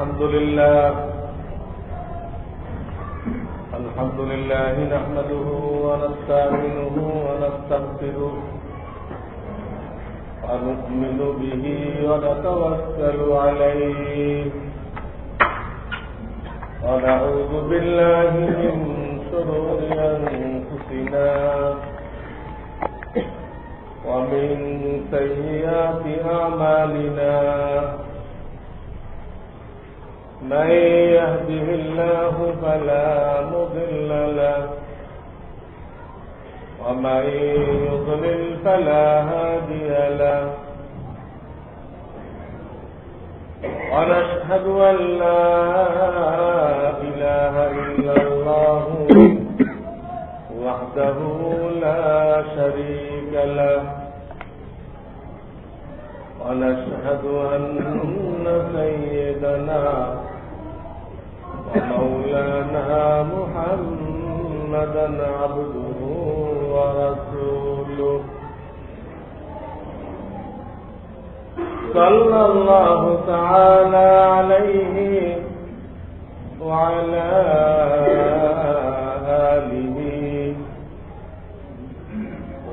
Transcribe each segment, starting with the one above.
الحمد لله نحمده ونستعينه ونستغفره ونؤمن به ونتوكل عليه ونعوذ بالله من شرور أنفسنا ومن سيئات أعمالنا من يهده الله فلا مضل له ومن يضلل فلا هادي له ونشهد أن لا إله إلا الله وحده لا شريك له ونشهد أن سيدنا ومولانا محمدا عبده ورسوله صلى الله تعالى عليه وعلى آله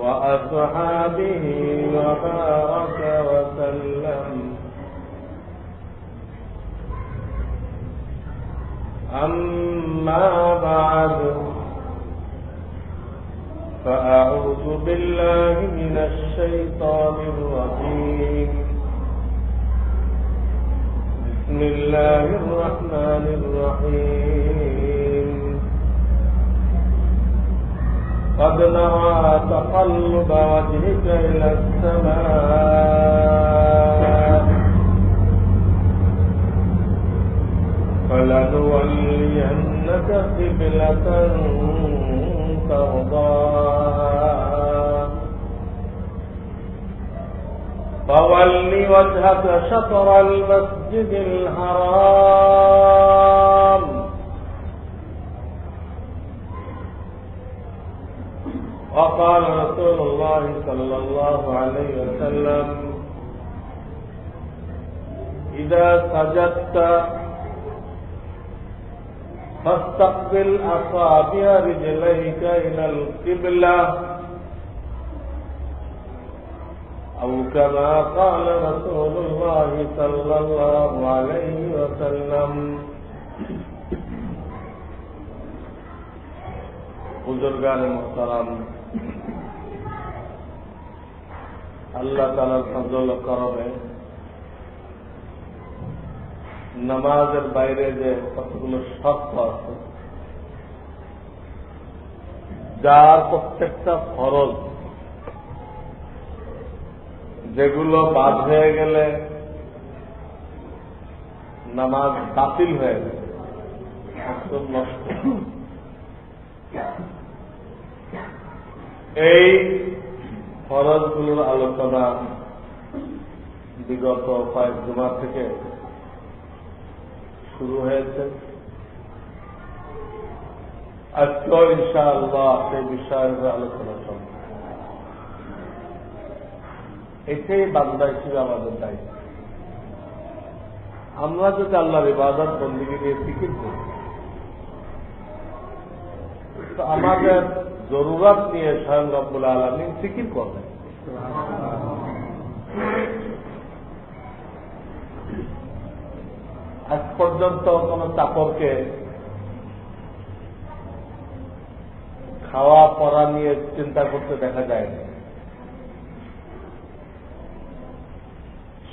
وأصحابه وبارك وسلم أما بعد فأعوذ بالله من الشيطان الرجيم بسم الله الرحمن الرحيم قد نرى تقلب وجهك إلى السماء فلنولينك قبلة ترضاها فول وجهك شطر المسجد الحرام وقال رسول الله صلى الله عليه وسلم إذا سجدت فاستقبل أصابع رجليك إلى القبلة أو كما قال رسول الله صلى الله عليه وسلم बुजुर्गान मुहतरम अल्लाह ताआलार फजल करमे নামাজের বাইরে যে কতগুলো শর্ত আছে যার প্রত্যেকটা ফরজ যেগুলো বাদ হয়ে গেলে নামাজ বাতিল হয়ে যায় নষ্ট। এই ফরজগুলোর আলোচনা বিগত কয়েক জুমা থেকে শুরু হয়েছে। আজকেও ইনশাআল্লাহ সেই বিষয়ের আলোচনা চলবে। এটাই বান্দা হিসেবে আমাদের দায়িত্ব। আমরা যদি আল্লাহর ইবাদত বন্দেগী নিয়ে ফিকির করি তো আমাদের জরুরত নিয়ে স্বয়ং রব্বুল আলামিন ফিকির করবেন। আজ পর্যন্ত কোন চাকরকে খাওয়া পড়া নিয়ে চিন্তা করতে দেখা যায়নি।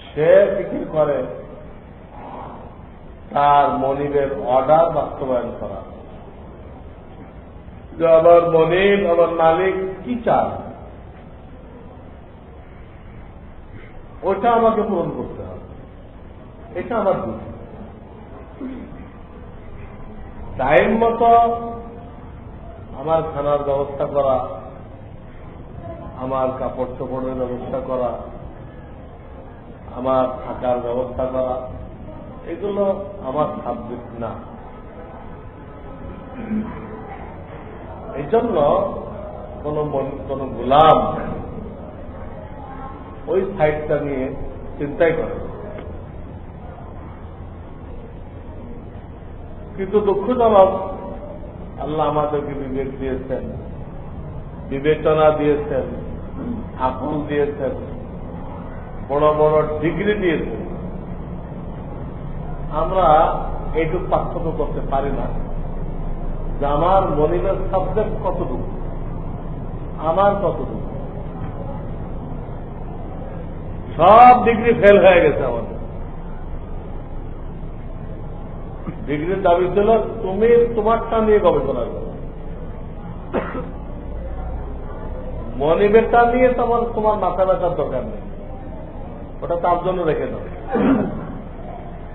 সে ফিকির করে তার মনিবের অর্ডার বাস্তবায়ন করা, যে আমার মনিব আমার মালিক কি চান ওটা আমাকে পূরণ করতে হবে, এটা আমার বুঝি। টাইম মতো আমার খানার ব্যবস্থা করা, আমার কাপড় চোপড়ের ব্যবস্থা করা, আমার থাকার ব্যবস্থা করা, এগুলো আমার সাবজেক্ট না। এই জন্য কোন গোলাম ওই সাইডটা নিয়ে চিন্তাই করে। কিন্তু দুঃখজনক আল্লাহ আমাদেরকে বিবেক দিয়েছেন, বিবেচনা দিয়েছেন, আকল দিয়েছেন, বড় বড় ডিগ্রি দিয়েছেন। আমরা এইটুকু পার্থক্য করতে পারি না যে আমার মনিবের সাবজেক্ট কতটুকু, আমার কতটুকু। সব ডিগ্রি ফেল হয়ে গেছে আমাদের। ডিগ্রির দাবি ছিল তুমি তোমারটা নিয়ে গবেষণা করো, মনিবেরটা নিয়ে তোমার মাথা ব্যথার দরকার নেই, ওটা তার জন্য রেখে দাও,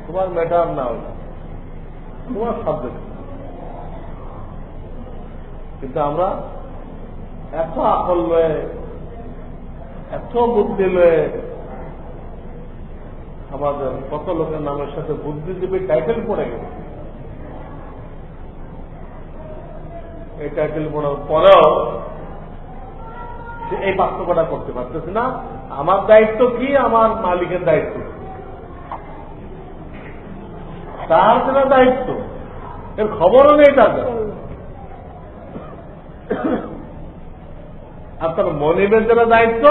তোমার ম্যাটার না, ওটা তোমার সাবজেক্ট। কিন্তু আমরা এত আকল লয়ে, এত বুদ্ধি লয়ে, আমাদের কত লোকের নামের সাথে বুদ্ধিজীবী টাইটেল পড়ে গেছে। এই টাইটেল পড়ার পরেও এই পার্থক্যটা করতে পারতেছি না। আমার দায়িত্ব কি, আমার মালিকের দায়িত্ব, তার যেটা দায়িত্ব এর খবরও নেই তার। আপনার মনিবের যেটা দায়িত্ব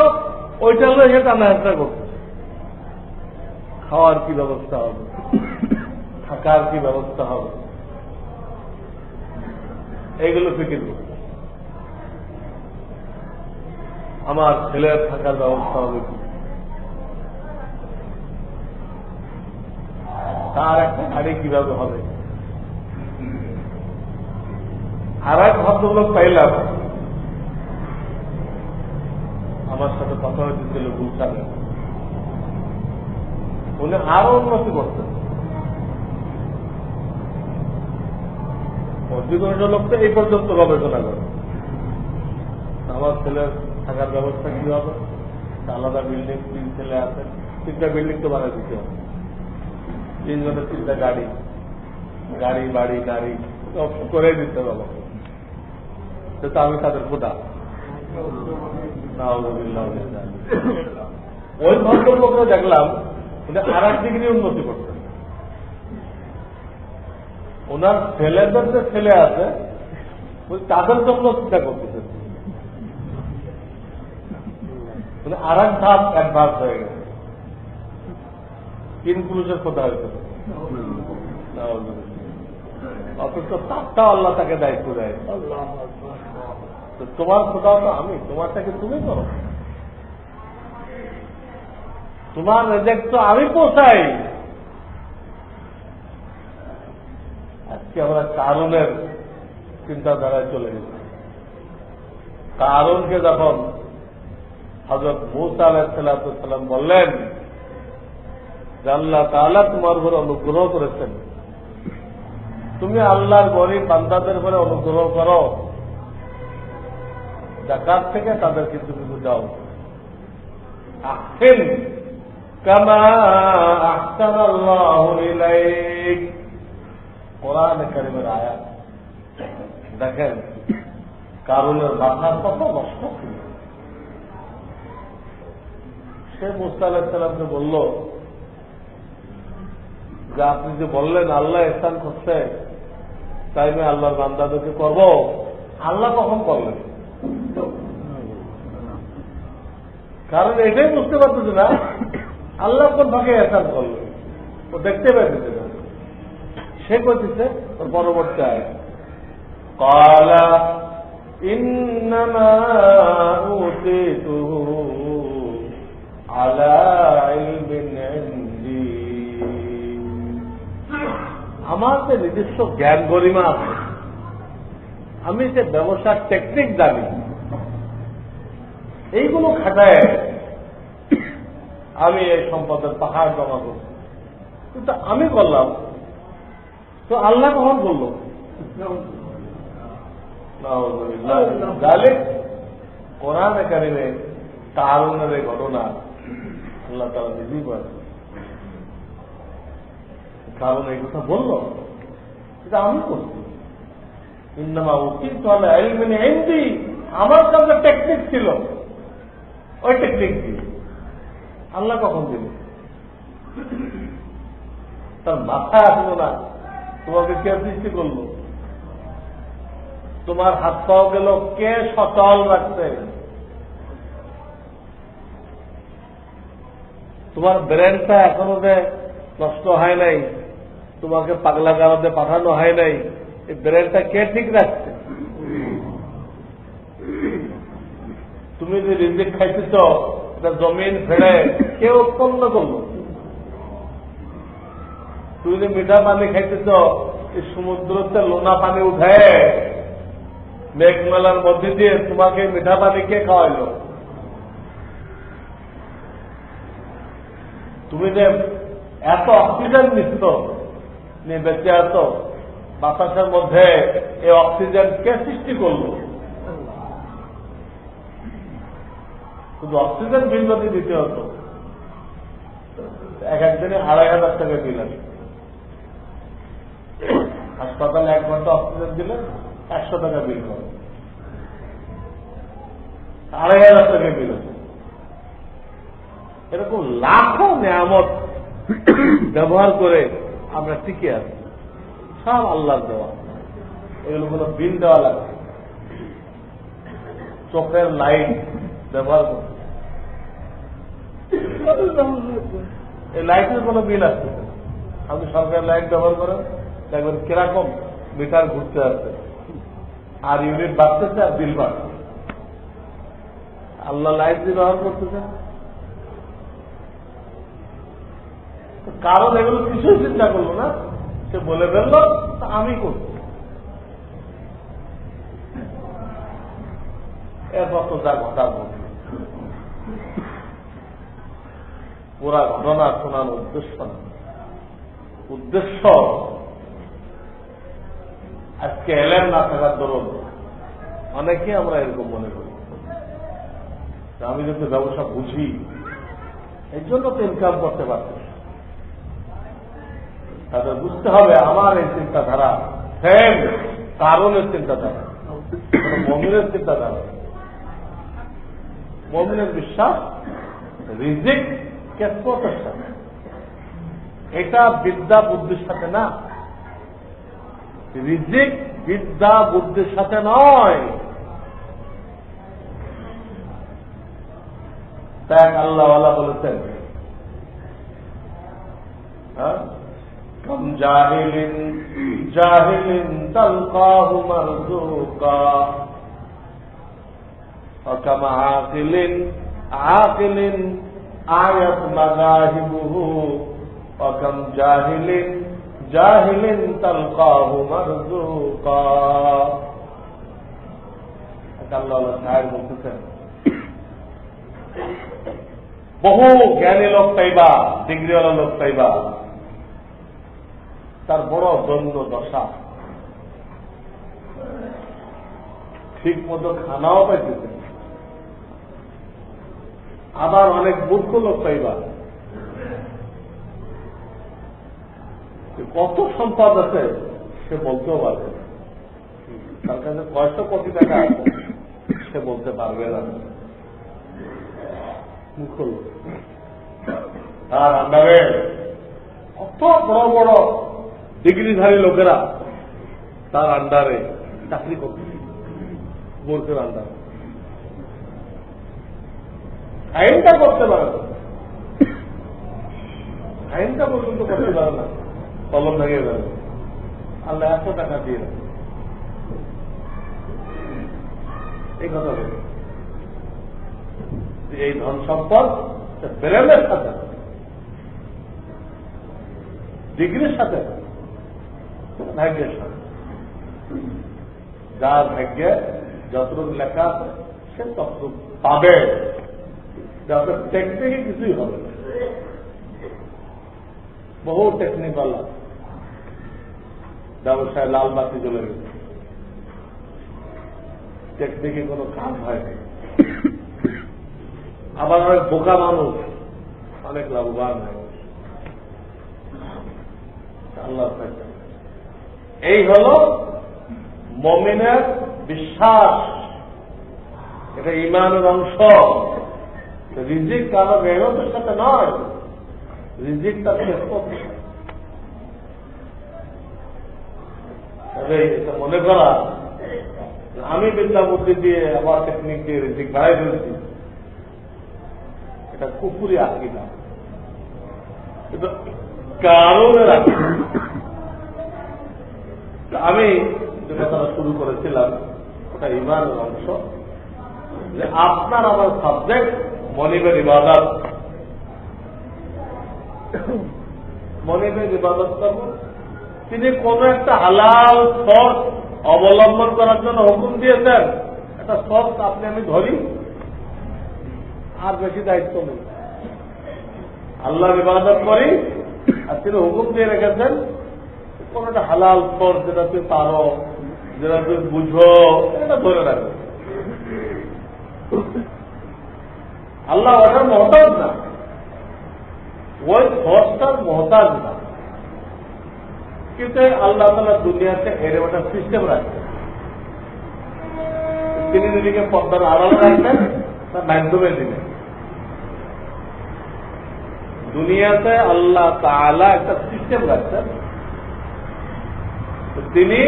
ওইটা হলো সে টানাহাসা করতে, খাওয়ার কি ব্যবস্থা হবে, থাকার কি ব্যবস্থা হবে, এইগুলো ফিকির করবে। আমার ছেলের থাকার ব্যবস্থা হবে কি, তার একটা গাড়ি কিভাবে হবে। আর এক ভদ্রলোক পাইলাম, আমার সাথে কথা হয়েছিল গুলশানে, উনি আরো উন্নতি করতেন। অধিকাংশ লোক তো এই পর্যন্ত গবেষণা করে আমার ছেলের থাকার ব্যবস্থা কি হবে, আলাদা বিল্ডিং, 3 ছেলে আছে, 3টা বিল্ডিং তো বানাই দিতে হবে, 3 জনের 3টা গাড়ি, গাড়ি বাড়ি গাড়ি করে দিতে হবে। তো আমি তাদের খোদা ওই ভদ্রলোকরা দেখলাম উনি আর এক ডিগ্রি উন্নতি করতেন। ওনার ছেলেদের যে ছেলে আছে তাদের জন্য চিন্তা করতেছেন, আর এক ধাপ অ্যাডভান্স হয়ে গেছে। 3 পুরুষের কথা হয়েছে, অথচ তারটা আল্লাহ তাকে দায়িত্ব দেয়। তোমার খোদাও তো আমি, তোমারটাকে তুমি করো, তোমার রেজেক্ট তো আমি পৌঁছাই। আজকে আমরা কারণের চিন্তাধারায় চলে গেছি। কারণকে যখন হযরত মূসা আলাইহিস সালাম বললেন যে আল্লাহ তাআলা তোমার উপর অনুগ্রহ করেছেন, তুমি আল্লাহর গরীব বান্দাদের উপরে অনুগ্রহ করো, যাকাত থেকে তাদের কিছু কিছু দাও। আহসিন কামা আহসানাল্লাহু ইলাইক, কোরআন কারীমের আয়াত। দেখেন কারণের মাথা কত নষ্ট ছিল। সে মূসা আলাইহিস সালামকে বলল যে আপনি যে বললেন আল্লাহ ইহসান করছে, তাই আমি আল্লাহর বান্দাদেরকে করব, আল্লাহ কখন করলেন? কারণ এটাই বুঝতে পারতেছে না আল্লাহ কোন ভাগে ইহসান করলেন, ও দেখতে পাইতেছে না। সে করতেছে ওর পরবর্তী আয়াত, ক্বালা ইন্নামা উতীতুহু আলা ইলমিন ইনদি, আমার যে নিজস্ব জ্ঞান গরিমা আছে, আমি যে ব্যবসার টেকনিক জানি, এইগুলো খাটায় আমি এই সম্পদের পাহাড় জমা করছি। কিন্তু আমি করলাম তো আল্লাহ কখন করল? কোরআনে কারিমে কারণের এই ঘটনা আল্লাহ তাআলা নিজেই বলেন। কারণ এই কথা বলল, এটা আমি করছি। ইন্নামা উতীতু আলা ইলমিন ইনদি, আমার কাছে টেকনিক ছিল, ওই টেকনিক দিয়ে আল্লাহ কখন দিল? তার মাথায় আসলো না তোমাকে কে সৃষ্টি করলো? তোমার হাত পাও গেল কে সচল রাখছে? তোমার ব্রেনটা এখনো যে নষ্ট হয় নাই, তোমাকে পাগলা গারদে পাঠানো হয় নাই, এই ব্রেনটা কে ঠিক রাখছে? তুমি যে রিজিক খাইতেছ এটা জমিন ফেড়ে কে উৎপন্ন করলো? তুমি যে মিঠা পানি খাইতেছ এই সমুদ্রতে লোনা পানি উঠে মেঘমেলার মধ্যে দিয়ে তোমাকে মিঠা পানি কে খাওয়াইল? তুমি যে এত অক্সিজেন নিচ্ছ নিয়ে বেঁচে আছো, বাতাসের মধ্যে এই অক্সিজেন কে সৃষ্টি করলো? শুধু অক্সিজেন বিল যদি দিতে হতো, এক একদিনে ২,৫০০ টাকা বিল আসে। হাসপাতালে ১ ঘন্টা অক্সিজেন দিলে ১০০ টাকা বিল করে, ২,৫০০ টাকা বিল আছে। এরকম লাখো নিয়ামত ব্যবহার করে আমরা টিকে আছি, সব আল্লাহর দেওয়া। এগুলো কোনো বিল দেওয়া লাগে? চোখের লাইট ব্যবহার করতে, এই লাইটের কোনো বিল আসছে? আপনি সরকারের লাইট ব্যবহার করেন, দেখবেন কিরকম মিটার ঘুরতে আসছে, আর ইউনিট বাড়তেছে আর বিল বাড়ছে। আল্লাহ লাইট দিয়ে ব্যবহার করতেছেন, কারণ এগুলো কিছুই চিন্তা করলো না, সে বলে ফেললো আমি করছি। এরপর তো যা ঘটার মধ্যে পুরা ঘটনা শোনানোর উদ্দেশ্য না, উদ্দেশ্য আজকে এলেন না থাকার দরুন অনেকে আমরা এরকম মনে করি আমি যদি ব্যবসা বুঝি এই জন্য তো ইনকাম করতে পারছি। তাদের বুঝতে হবে আমার এই চিন্তাধারা সেম কারণের চিন্তাধারা, মুমিনের চিন্তাধারা। মুমিনের বিশ্বাস রিজিক কিসমতের সাথে, এটা বিদ্যা বুদ্ধির সাথে না। রিজিক বিদ্যা বুদ্ধির সাথে নয়। তাই আল্লাহওয়ালা বলেছেন কম জাহিলিন জাহিলিন তালকাহু মারজুকা وكم عاقل عاقل آيت مذاهبه وكم جاهل جاهل تلقاه مرزوقا। আল্লাহ শায়ের বলতেছেন বহু জ্ঞানী লোক পাইবা, ডিগ্রিওয়ালা লোক পাইবা, তার বড় দ্বন্দ্ব দশা, ঠিক মতো খানাও পাইতেছে। আবার অনেক মূর্খ লোক পাইবা, কত সম্পদ আছে সে বলতেও পারবে না, তার কাছে কয়শো কোটি টাকা আছে সে বলতে পারবে না, মূর্খ লোক। আর আন্ডারে কত বড় বড় ডিগ্রিধারী লোকেরা তার আন্ডারে চাকরি করতে, মূর্খের আন্ডারে আইনটা করতে পারে না, আইনটা পর্যন্ত করতে পারে না, কলম ভেঙে যাবে। আল্লাহ 100 টাকা দিয়ে দেবে, এই কথা বলে। এই ধন সম্পদ ব্রেনের সাথে, ডিগ্রির সাথে, ভাগ্যের সাথে। যার ভাগ্যে যতটুকু লেখা আছে সে ততটুকু পাবে, যাতে টেকনিকে কিছুই হবে না। বহু টেকনিকওয়ালা ব্যবসায় লাল বাতি জ্বলে গেছে, টেকনিকে কোনো কাজ হয়নি। আবার অনেক বোকা মানুষ অনেক লাভবান হয়। আল্লাহ এই হল মুমিনের বিশ্বাস, এটা ঈমানের অংশ। রিজিক কারো মেহনতের সাথে নয়, রিজিক তার কিসমত। আসবে এটা মনে করা আমি বিদ্যা বুদ্ধি দিয়ে আমার টেকনিক দিয়ে রিজিক বাড়াই ফেলছি, এটা কুকুরি আকিদা, কিন্তু কারণের আকিদা। আমি যে কথাটা শুরু করেছিলাম ওটা ইমানের অংশ, যে আপনার আমার সাবজেক্ট মনিবের ইবাদত। মনিবের ইবাদত করব, তিনি কোন একটা হালাল শর্ত অবলম্বন করার জন্য হুকুম দিয়েছেন, একটা শর্ত আপনি আমি ধরি, আর বেশি দায়িত্ব নেই। আল্লাহর ইবাদত করি, আর তিনি হুকুম দিয়ে রেখেছেন কোন একটা হালাল শর্ত, যেটা তুমি পারো, যেটা তুমি বুঝো, এটা ধরে রাখবে। আল্লাহ ওটার মহতাজ না, ওই শর্তটার মহতাজ না, কিন্তু আল্লাহ তাআলা দুনিয়াতে এর একটা সিস্টেম রাখছেন। তিনি নিজেকে পর্দার আড়ালে রাখবেন, তার মাধ্যমে দিলেন। দুনিয়াতে আল্লাহ তাআলা একটা সিস্টেম রাখছেন, তিনি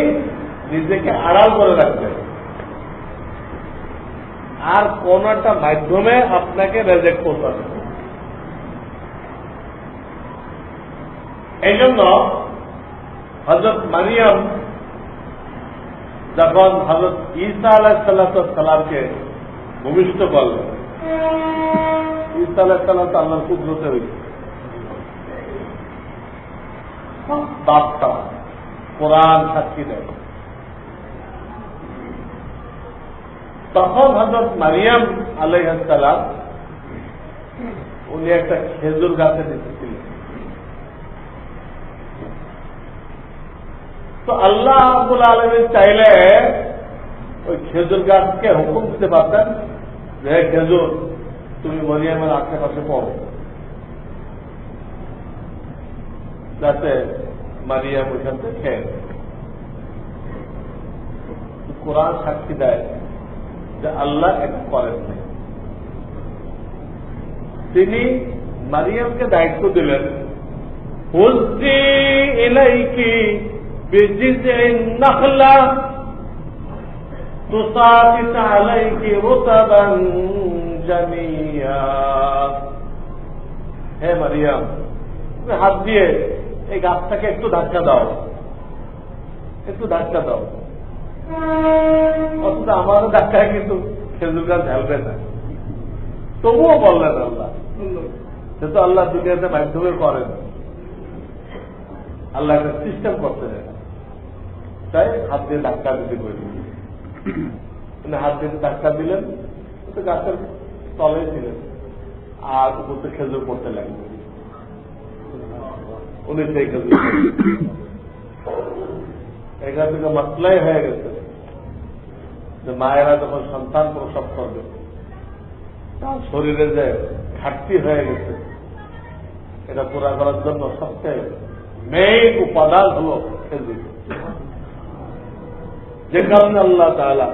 নিজেকে আড়াল করে রাখবেন, আর কোন একটা মাধ্যমে আপনাকে রেজেক্ট করতে হবে। এই জন্য হযরত মারিয়াম যখন হযরত ঈসা আলাইহিসসালামকে ভূমিষ্ঠ করলেন, ঈসা আলাইহিসসালাম তো আল্লাহর কুদরতে হয়েছে, বাপটা কোরআন সাক্ষী দেয়। তখন হযরত মারিয়াম আলাইহিস সালাম উনি একটা খেজুর গাছে দিতেছিলেন। তো আল্লাহ রাব্বুল আলামিন চাইলে ওই খেজুর গাছকে হুকুম দিতে পারতেন যে খেজুর তুমি মারিয়ামের আশেপাশে পড়ো, যাতে মারিয়াম ওইখান থেকে খেয়ে। কোরআন সাক্ষী দেয় যে আল্লাহ এক করেন নাই। তিনি মারিয়ামকে দায়িত্ব দিলেন, হুজ্জি ইলাইকি বিজিযিন নাখলা তুসাকিত আলাইকি রুতাবান জানিয়া। হে মারিয়াম, তুমি হাত দিয়ে এই গাছটাকে একটু ধাক্কা দাও, একটু ধাক্কা দাও। অথচ আমারও ধাক্কায় কিন্তু খেজুর গাছ ঢালবে না, তবুও বললেন আল্লাহ। সে তো আল্লাহ দুনিয়াতে মাধ্যমে করেন, আল্লাহ একটা সিস্টেম করতে দেয়, তাই হাত দিয়ে ধাক্কা দিতে বললেন। হাত দিয়ে ধাক্কা দিলেন, তো গাছের তলে ছিলেন, আর উপর খেজুর পড়তে লাগবে। উনি সেই খেজুর এখান থেকে মাসলাই হয়ে গেছে যে মায়েরা যখন সন্তান প্রসব করবে, তার শরীরে যে ঘাটতি হয়ে গেছে, এটা পুরা করার জন্য সবচেয়ে মেইন উপাদান হল খেজুর। যে কারণে আল্লাহ তাআলা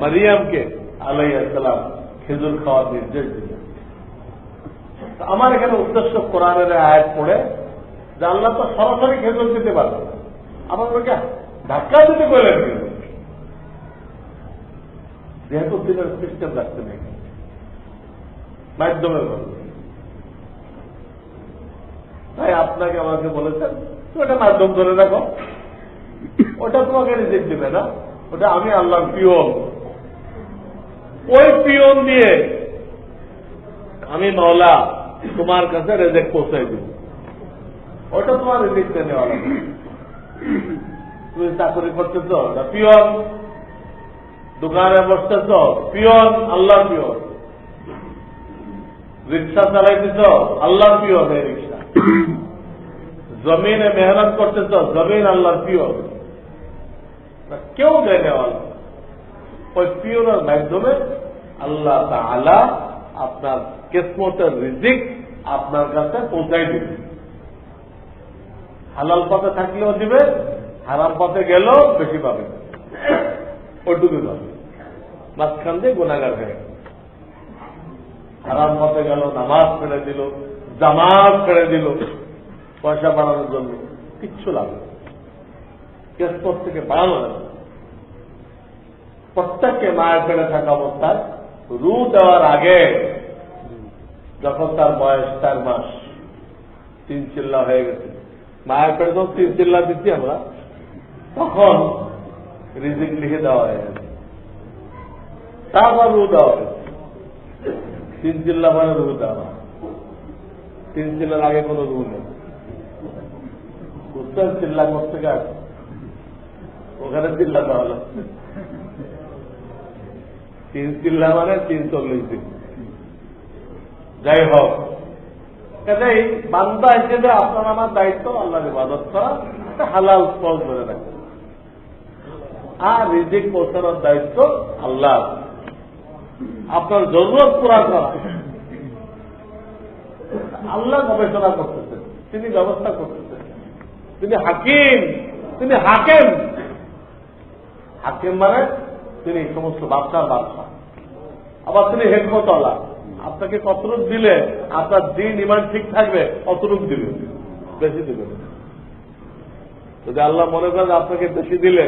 মারিয়ামকে আলাইহিস সালাম খেজুর খাওয়ার নির্দেশ দিলেন। আমার এখানে উদ্দেশ্য কোরআনের আয়াত পড়ে যে আল্লাহ তো সরাসরি খেজুর দিতে পারবে, আমার ওকে ধাক্কা দিতে বললেন কিন্তু, যেহেতু দিনের সিস্টেম রাখতে নেই, মাধ্যমে বলবে। তাই আপনাকে আমাকে বলেছেন ওটা মাধ্যম ধরে রাখো, ওটা তোমাকে রিজিক দেবে না, ওটা আমি আল্লাহর পিয়ন, ওই পিয়ন দিয়ে আমি মাওলা তোমার কাছে রেজেক পৌঁছাই দিব, ওটা তোমার রিজিক দেওয়ালা। তুমি চাকরি করতেছ, পিয়ন, দোকানে বসতেছ, পিয়ন, আল্লাহর পিয়ন, রিক্সা চালাইতেছ, আল্লাহর পিয়ন এই রিক্সা, জমিনে মেহনত করতেছ, জমিন আল্লাহর পিয়ন, কেউ দেয় নেওয়ালা। ওই পিয়নের মাধ্যমে আল্লাহ তাআলা আপনার কিসমতের রিজিক আপনার কাছে পৌঁছাই দিবে। হালাল পথে থাকলেও দিবে, হারাম পথে গেলেও বেশি পাবে, ওইটুকু পাবে। মাঝখান দিয়ে গুনাহগার হয়ে গেল, হারাম পথে গেল, নামাজ ছেড়ে দিল, জামাত ছেড়ে দিল পয়সা বাড়ানোর জন্য, কিচ্ছু লাগবে। কেসপথ থেকে বাড়ানো যাবে। প্রত্যেককে মায়ের পেটে থাকা অবস্থায় রু দেওয়ার আগে যখন তার বয়স 4 মাস 3 চিল্লা হয়ে গেছে, মায়ের পেটে যখন 3 চিল্লা দিচ্ছি আমরা, তখন রিজিক লিখে দেওয়া হয়ে গেছে, তারপর রু দেওয়া হয়েছে। 3 চিল্লা মানে রু দেওয়া, 3 চিল্লার আগে কোনো রু নেই। বুঝতেন চিল্লা করতে গেছে, ওখানে চিল্লা দেওয়া হলো। 3 চিল্লা মানে 340 দিন। যাই হোক, কাজেই বান্দা হিসেবে আপনার আমার দায়িত্ব আল্লাহর ইবাদত করা, একটা হালাল ফল ধরে রাখা, আর রিজিক পৌঁছানোর দায়িত্ব আল্লাহ। আপনার জরুরত পুরা করা আল্লাহ গবেষণা করতেছেন, তিনি ব্যবস্থা করতেছেন, তিনি হাকিম, তিনি হাকেম। হাকিম মানে তিনি সমস্ত বাদশার বাদশা, আবার তিনি হেকমতওয়ালা। আপনাকে কতটুক দিলে আপনার দিন ইমান ঠিক থাকবে, অতটুক দিবেন, বেশি দিবেন। যদি আল্লাহ মনে করেন আপনাকে বেশি দিলে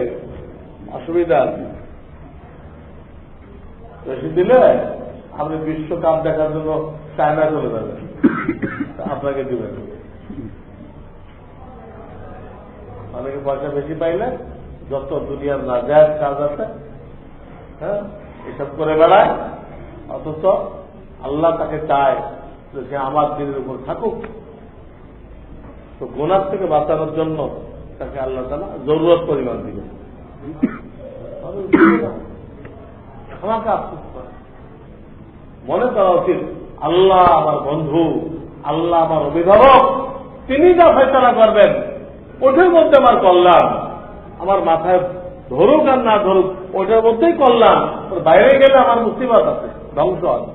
অসুবিধা আছে, বেশি দিলে আপনি বিশ্বকাপ দেখার জন্য চায়না চলে যাবেন, আপনাকে দিবেন। অনেকে পয়সা বেশি পাইলে যত দুনিয়ার নাজায়েজ কাজ আছে, হ্যাঁ, এসব করে বেড়ায়, অথচ আল্লাহ তাকে চায় যে সে আমার দিনের উপর থাকুক। তো গুনাহ থেকে বাঁচানোর জন্য তাকে আল্লাহ তাআলা জরুরত পরিমাণ দিবেন। আমাকে আফসোস করে মনে করা উচিত, আল্লাহ আমার বন্ধু, আল্লাহ আমার অভিভাবক, তিনি যা ফয়সালা করবেন ওটার মধ্যে আমার কল্যাণ। আমার মাথায় ধরুক আর না ধরুক, ওটার মধ্যেই কল্যাণ। ওর বাইরে গেলে আমার মুসিবত আছে, ধ্বংস আছে।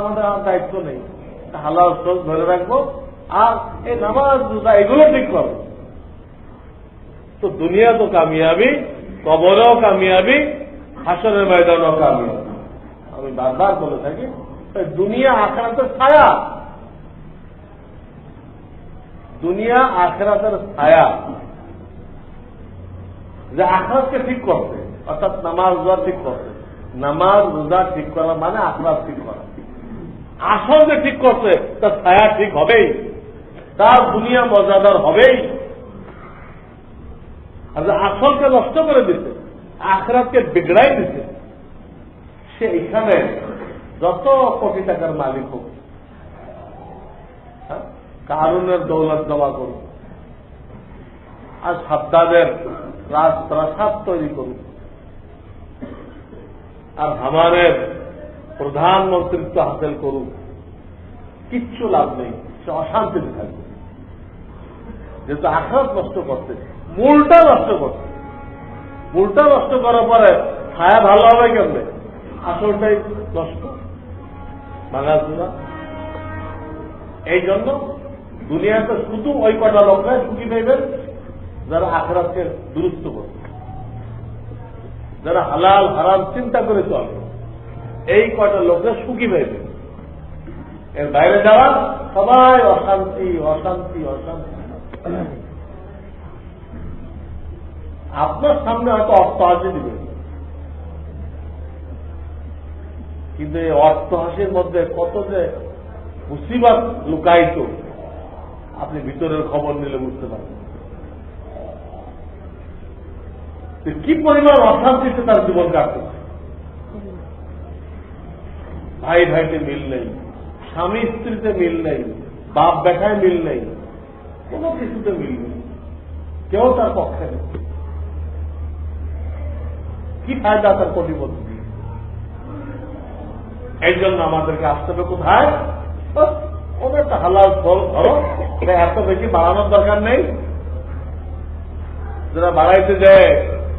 আমাদের আর দায়িত্ব নেই, হালাল সোজ ধরে রাখবো, আর এই নামাজ রোজা এগুলো ঠিক করবো। তো দুনিয়া তো কামিয়াবি, কবরেও কামিয়াবি, হাসরের ময়দানও কামিয়াবি। আমি বারবার বলে থাকি, দুনিয়া আখিরাতের ছায়া, দুনিয়া আখিরাতের ছায়া। যে আখিরাতকে ঠিক করছে, অর্থাৎ নামাজ রোজা ঠিক করছে, নামাজ রোজা ঠিক করা মানে আখিরাত ঠিক করা। আসল যে ঠিক করছে তার ছায়া ঠিক হবেই, তার দুনিয়া মর্যাদার হবেই। আর যে আসলকে নষ্ট করে দিচ্ছে, আখিরাতকে বিগড়াই দিচ্ছে, সে এখানে যত কোটি টাকার মালিক হোক, কারুনের দৌলত জমা করুক, আর সাদ্দাদের রাজপ্রাসাদ তৈরি করুক, আর হামানের প্রধানমন্ত্রিত্ব হাসিল করুক, কিচ্ছু লাভ নেই, সে অশান্তিতে থাকবে। যেহেতু আখিরাত নষ্ট করছে, মূলটা নষ্ট করছে। মূলটা নষ্ট করার পরে ছায়া ভালো হবে কেমনে? আসলটাই নষ্ট, ভাঙাচুরা। এই জন্য দুনিয়াতে শুধু ওই কটা লোকরা সুখী পাইবেন যারা আখিরাতকে দুরুস্ত করবে, যারা হালাল হারাম চিন্তা করে চলবে, এই কয়টা লোকরা সুখী পাইবে। এর বাইরে যাওয়া সবাই অশান্তি অশান্তি অশান্তি। আপনার সামনে হয়তো অট্টহাসি দিবে, কিন্তু এই অট্টহাসির মধ্যে কত যে মুসিবত লুকায়িত, আপনি ভিতরের খবর নিলে বুঝতে পারবেন কি পরিমাণ অশান্তিতে তার জীবন কাটতেছে। ভাই ভাইতে মিল নেই, স্বামী স্ত্রীতে মিল নেই, বাপ বেটায় মিল নেই, কোন কিছুতে মিল নেই, কেউ তার পক্ষে নেই। কি ফায়দা তার কোটিপতি? এই জন্য আমাদেরকে আসতে হবে কোথায়? ওদের একটা হালাল ফল ধরো, এটা এত বেশি বাড়ানোর দরকার নেই। যারা বাড়াইতে যায়,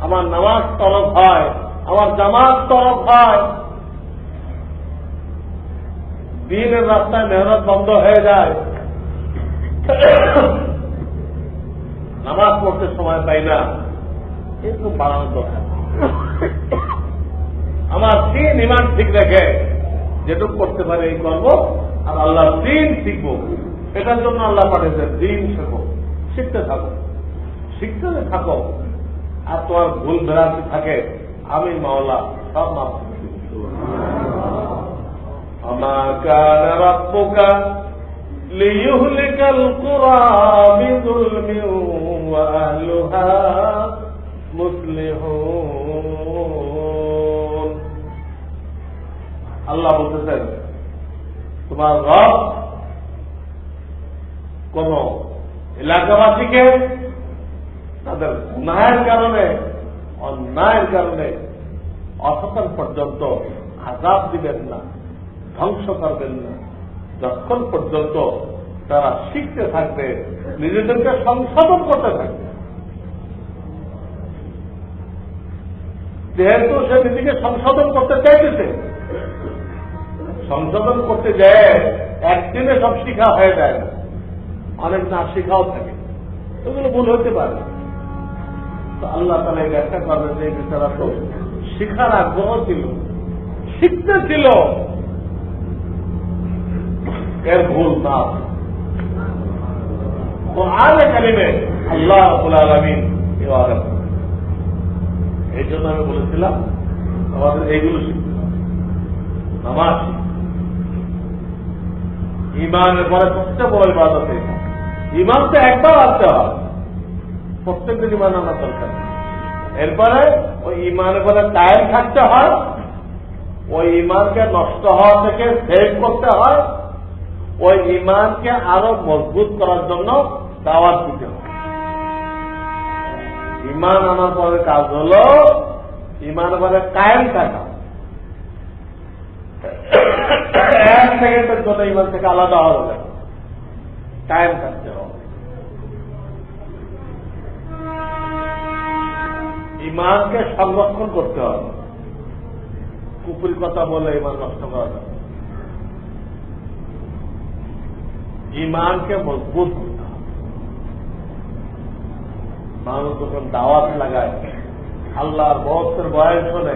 আমার নামাজ তরফ হয়, আমার জামাত তরফ হয়, দিনের রাস্তায় মেহনত বন্ধ হয়ে যায়, নামাজ পড়তে সময় পাই না, একটু বাড়ানোর দরকার। আমার দিন ইমান ঠিক রেখে যেটুকু করতে পারে এই করব, আর আল্লাহর দিন শিখবো। এটার জন্য আল্লাহ পাঠিয়েছেন, দিন শেখো, শিখতে থাকো। শিখতে থাকো, আর তোমার ভুল ভ্রান্তি থাকে, আমি মাওলা সব মাফ করে দিব। আমা কানা রাব্বুকা লিইহলিকাল কুরা বিযুলমিন ওয়া আহলুহা মুসলিহুন। আল্লাহ বলতেছেন, তোমার রব কোন এলাকাবাসীকে তাদের গুনাহের কারণে, অন্যায়ের কারণে অতক্ষণ পর্যন্ত আযাব দিবেন না, ধ্বংস করবেন না, যতক্ষণ পর্যন্ত তারা শিখতে থাকবে, নিজেদেরকে সংশোধন করতে থাকবে। যেহেতু সে নিজেকে সংশোধন করতে চাইতেছে, সংশোধন করতে যায় একদিনে সব শিখা হয়ে যায় না, অনেক না শিখাও থাকে, এগুলো ভুল হতে পারে। তো আল্লাহ তাআলা ব্যাখ্যা করবেন যে বিচারা তো শিখার আগ্রহ ছিল, শিখতে ছিল, এর ভুল না। কোরআনে কারিমে আল্লাহ রাব্বুল আলামিন এই ওয়াদা করেন। এই জন্য আমি বলেছিলাম আমাদের এইগুলো শিখতে হবে। নামাজ, ইমানের পরে সবচেয়ে বড় ইবাদত এটা। ইমান তো একবার আনতে হয়, প্রত্যেকদিন ইমান আনার দরকার। এরপরে ওই ইমানের পরে কায়েম থাকতে হয়, ওই ইমানকে নষ্ট হওয়া থেকে সেভ করতে হয়, ওই ইমানকে আরো মজবুত করার জন্য দাওয়াত দিতে হয়। ইমান আনার পরে কাজ হল ইমানের পরে কায়েম থাকা। এক সেকেন্ডের জন্য ইমান থেকে আলাদা হবে, কায়েম থাকতে হবে। ইমানকে সংরক্ষণ করতে হবে, কুফরি কথা বলে ইমান নষ্ট করা যাবে। ইমানকে মজবুত করতে হবে। মানুষ যখন দাওয়াত লাগায়, আল্লাহর বহত্তর বয়ান শোনে,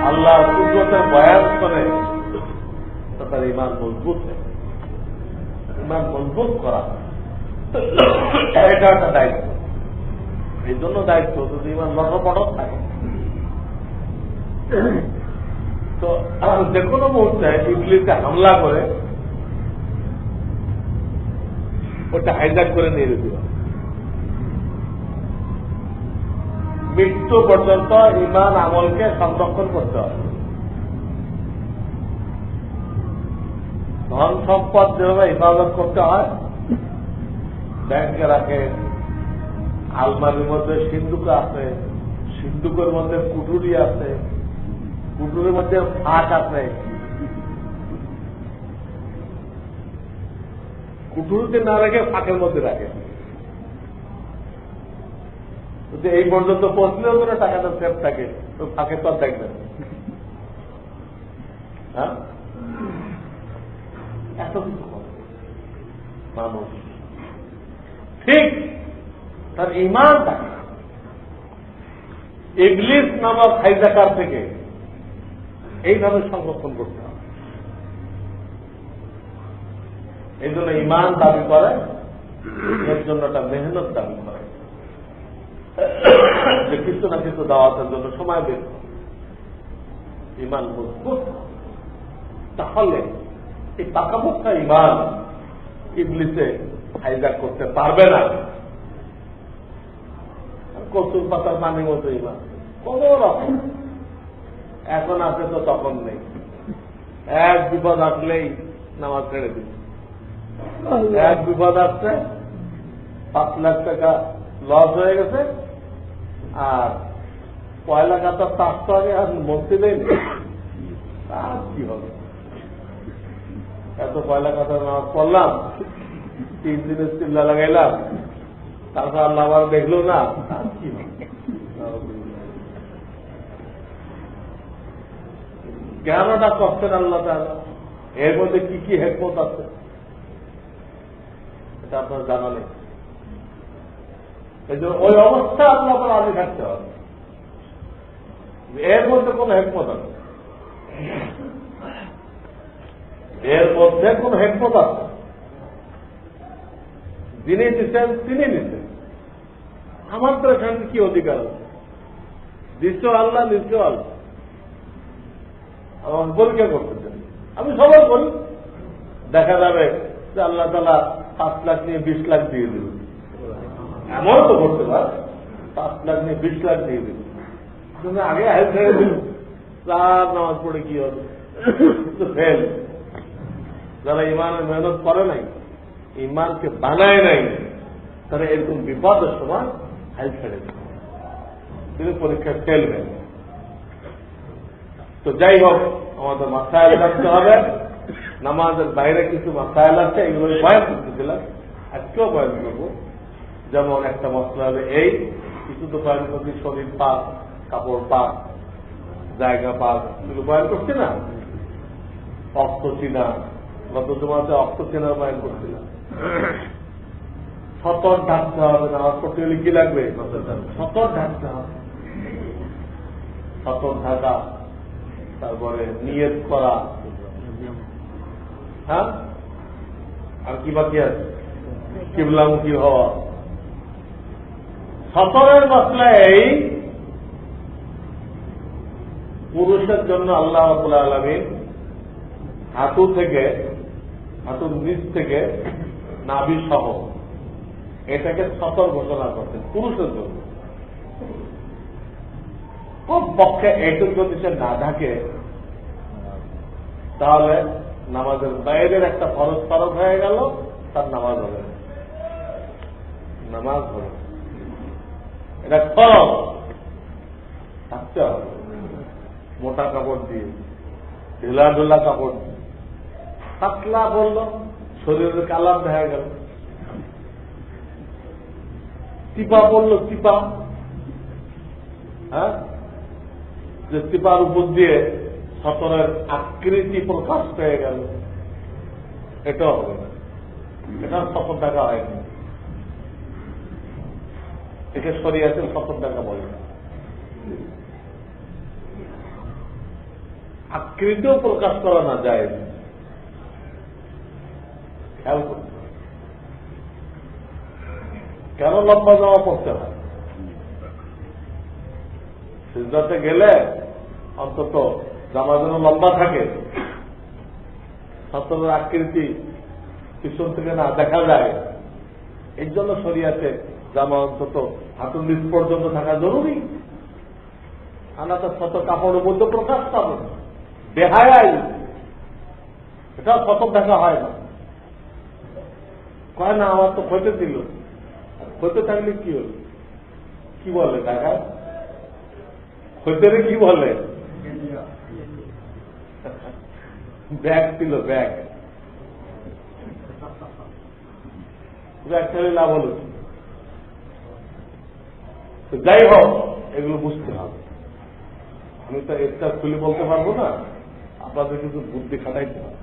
আল্লাহর কুদরতের বয়ান শোনে, তো তার ইমান মজবুত হয়। ইমান মজবুত করা এটা একটা দায়িত্ব। এই জন্য দায়িত্ব যদি ইমান লটপটক থাকে, তো যে কোনো মুহূর্তে ইবলিসে হামলা করে ওটা হাইজ্যাক করে নিয়ে যেতে হবে। মৃত্যু পর্যন্ত ইমান আমলকে সংরক্ষণ করতে হবে। ধন সম্পদ যেভাবে হিফাজত করতে হয়, ব্যাংকে রাখে, আলমারির মধ্যে সিন্ধুক আছে, সিন্ধুকের মধ্যে কুটুরি আছে, কুটুরির মধ্যে ফাঁক আছে, কুটুরিতে না রেখে ফাঁকের মধ্যে রাখে। এই পর্যন্ত পৌঁছলেও করে টাকাটা সেফ থাকে, তো ফাঁকে তো দেখবেন। হ্যাঁ, এত মানুষ ঠিক তার ইমান থাকে। ইবলিস নামক হাইজাকার থেকে এইভাবে সংরক্ষণ করতে হবে। এই জন্য ইমান দাবি করে, এর জন্য একটা মেহনত দাবি করে যে কিছু না কিছু দাওয়াতের জন্য সময় বের করে ইমান মজবুত। তাহলে এই পাকাপোক্ত ইমান ইবলিসে হাইজাক করতে পারবে না। কচুর পাতার পানির মতো ইমান কোন রকম, এখন আছে তো তখন নেই। এক বিপদ আসলেই নামাজ ছেড়ে দিল। এক বিপদ আসছে, 5 লাখ টাকা লস হয়ে গেছে, আর পয়লা কাতার তার আগে আর মসজিদেই নেই, তার কি হবে? এত পয়লা কাতার নামাজ পড়লাম, 3 দিনের চিল্লা লাগাইলাম, তারপর আল্লাহ আবার দেখলো না, তার কি হবে? কেনটা কষ্টের আল্লাহ তাআলা, এর মধ্যে কি কি হিকমত আছে এটা আপনার জানা নেই। এই জন্য ওই অবস্থা আপনার রাজি থাকতে হবে, এর মধ্যে কোন হিকমত আছে, এর মধ্যে কোন হিকমত আছে। যিনি দিচ্ছেন তিনি নিচ্ছেন, আমার তো এখানে কি অধিকার আছে? নিশ্চয় আল্লাহ, নিশ্চয় আল্লাহ আমার পরীক্ষা করতেছেন। আমি সবাই করি, দেখা যাবে যে আল্লাহ তাআলা 5 লাখ নিয়ে 20 লাখ দিয়ে দেবে। এমন তো করতে পারে 5 লাখ নিয়ে 20 লাখ দিয়ে দেবে। তুমি আগে হাল ছেড়ে দিল, রাত নামাজ পড়ে কি হবে? তো ফেল। যারা ইমানের মেহনত করে নাই, ইমানকে বানায় নাই, তারা এরকম বিপদের সময় হাল ছেড়ে দেবে, কিন্তু পরীক্ষায় ফেল হয়ে। তো যাই হোক, আমাদের মাসাইল রাখতে হবে। নামাজের বাইরে কিছু মাসাইল আছে, এগুলো বয়ান করতেছিলাম, আজকেও বয়ান করবো। যেমন একটা মশলা হবে এই, কিছু তো বয়ান করছি শরীর পাক, কাপড় পাক, জায়গা পাক, এগুলো বয়ান করছি না। অক্ত চিনা, গত জমাতে অক্ত চেনার বয়ান করছিলাম। সতর ঢাকতে হবে, নামাজ পড়তে গেলে কি লাগবে? সতর ঢাকতে হবে। সতর ঢাকা, তারপরে নিয়ত করা, হ্যাঁ, আর কি বাকি আছে? কিবলামুখী হওয়া। সতরের মশলা এই, পুরুষের জন্য আল্লাহ রাব্বুল আলামিন হাঁটু থেকে, হাঁটুর নিচ থেকে নাভি সহ এটাকে সতর ঘোষণা করছেন পুরুষের জন্য। খুব পক্ষে এইটুকু যদি সে না ঢাকে, তাহলে নামাজের বাইরের একটা ফরজ ফরজ হয়ে গেল, তার নামাজ হবে না, নামাজ হবে। এটা ফরজ থাকতে হবে, মোটা কাপড় দিয়ে, ঢিলা ঢোলা কাপড় দিয়ে। পাতলা বলল, শরীরের কালার দেখা গেল। টিপা বলল, টিপা, হ্যাঁ, যে টিপার উপর দিয়ে সতরের আকৃতি প্রকাশ পেয়ে গেল, এটাও হবে না, এটা 70 টাকা হয়নি। একে শরীয়তে 70 টাকা বলে না। আকৃতিও প্রকাশ করা না যায়, খেয়াল করতে হবে। কেন লম্বা জামা পড়তে হয়? সিজদাতে গেলে অন্তত জামা যেন লম্বা থাকে, সতরের আকৃতি পিছন থেকে না দেখা যায়। এর জন্য শরীয়তে জামা অন্তত হাঁটুর নিচ পর্যন্ত থাকা জরুরি। আনা তো শত কাপড়ের মধ্যে প্রকাশ পাবে, বেহায়াই, এটা 70 টাকা হয় না। কয় না আমার তো হইতে দিল, হইতে থাকলে কি হল? কি বলে দেখা হইতে কি বলে? ব্যাগ ছিল, ব্যাগ, ব্যাগ ছেড়ে লাভ হল। যাই হোক, এগুলো বুঝতে হবে। আমি তো একটা খুলে বলতে পারবো না, আপনাদের কিছু বুদ্ধি খাটাইতে হবে।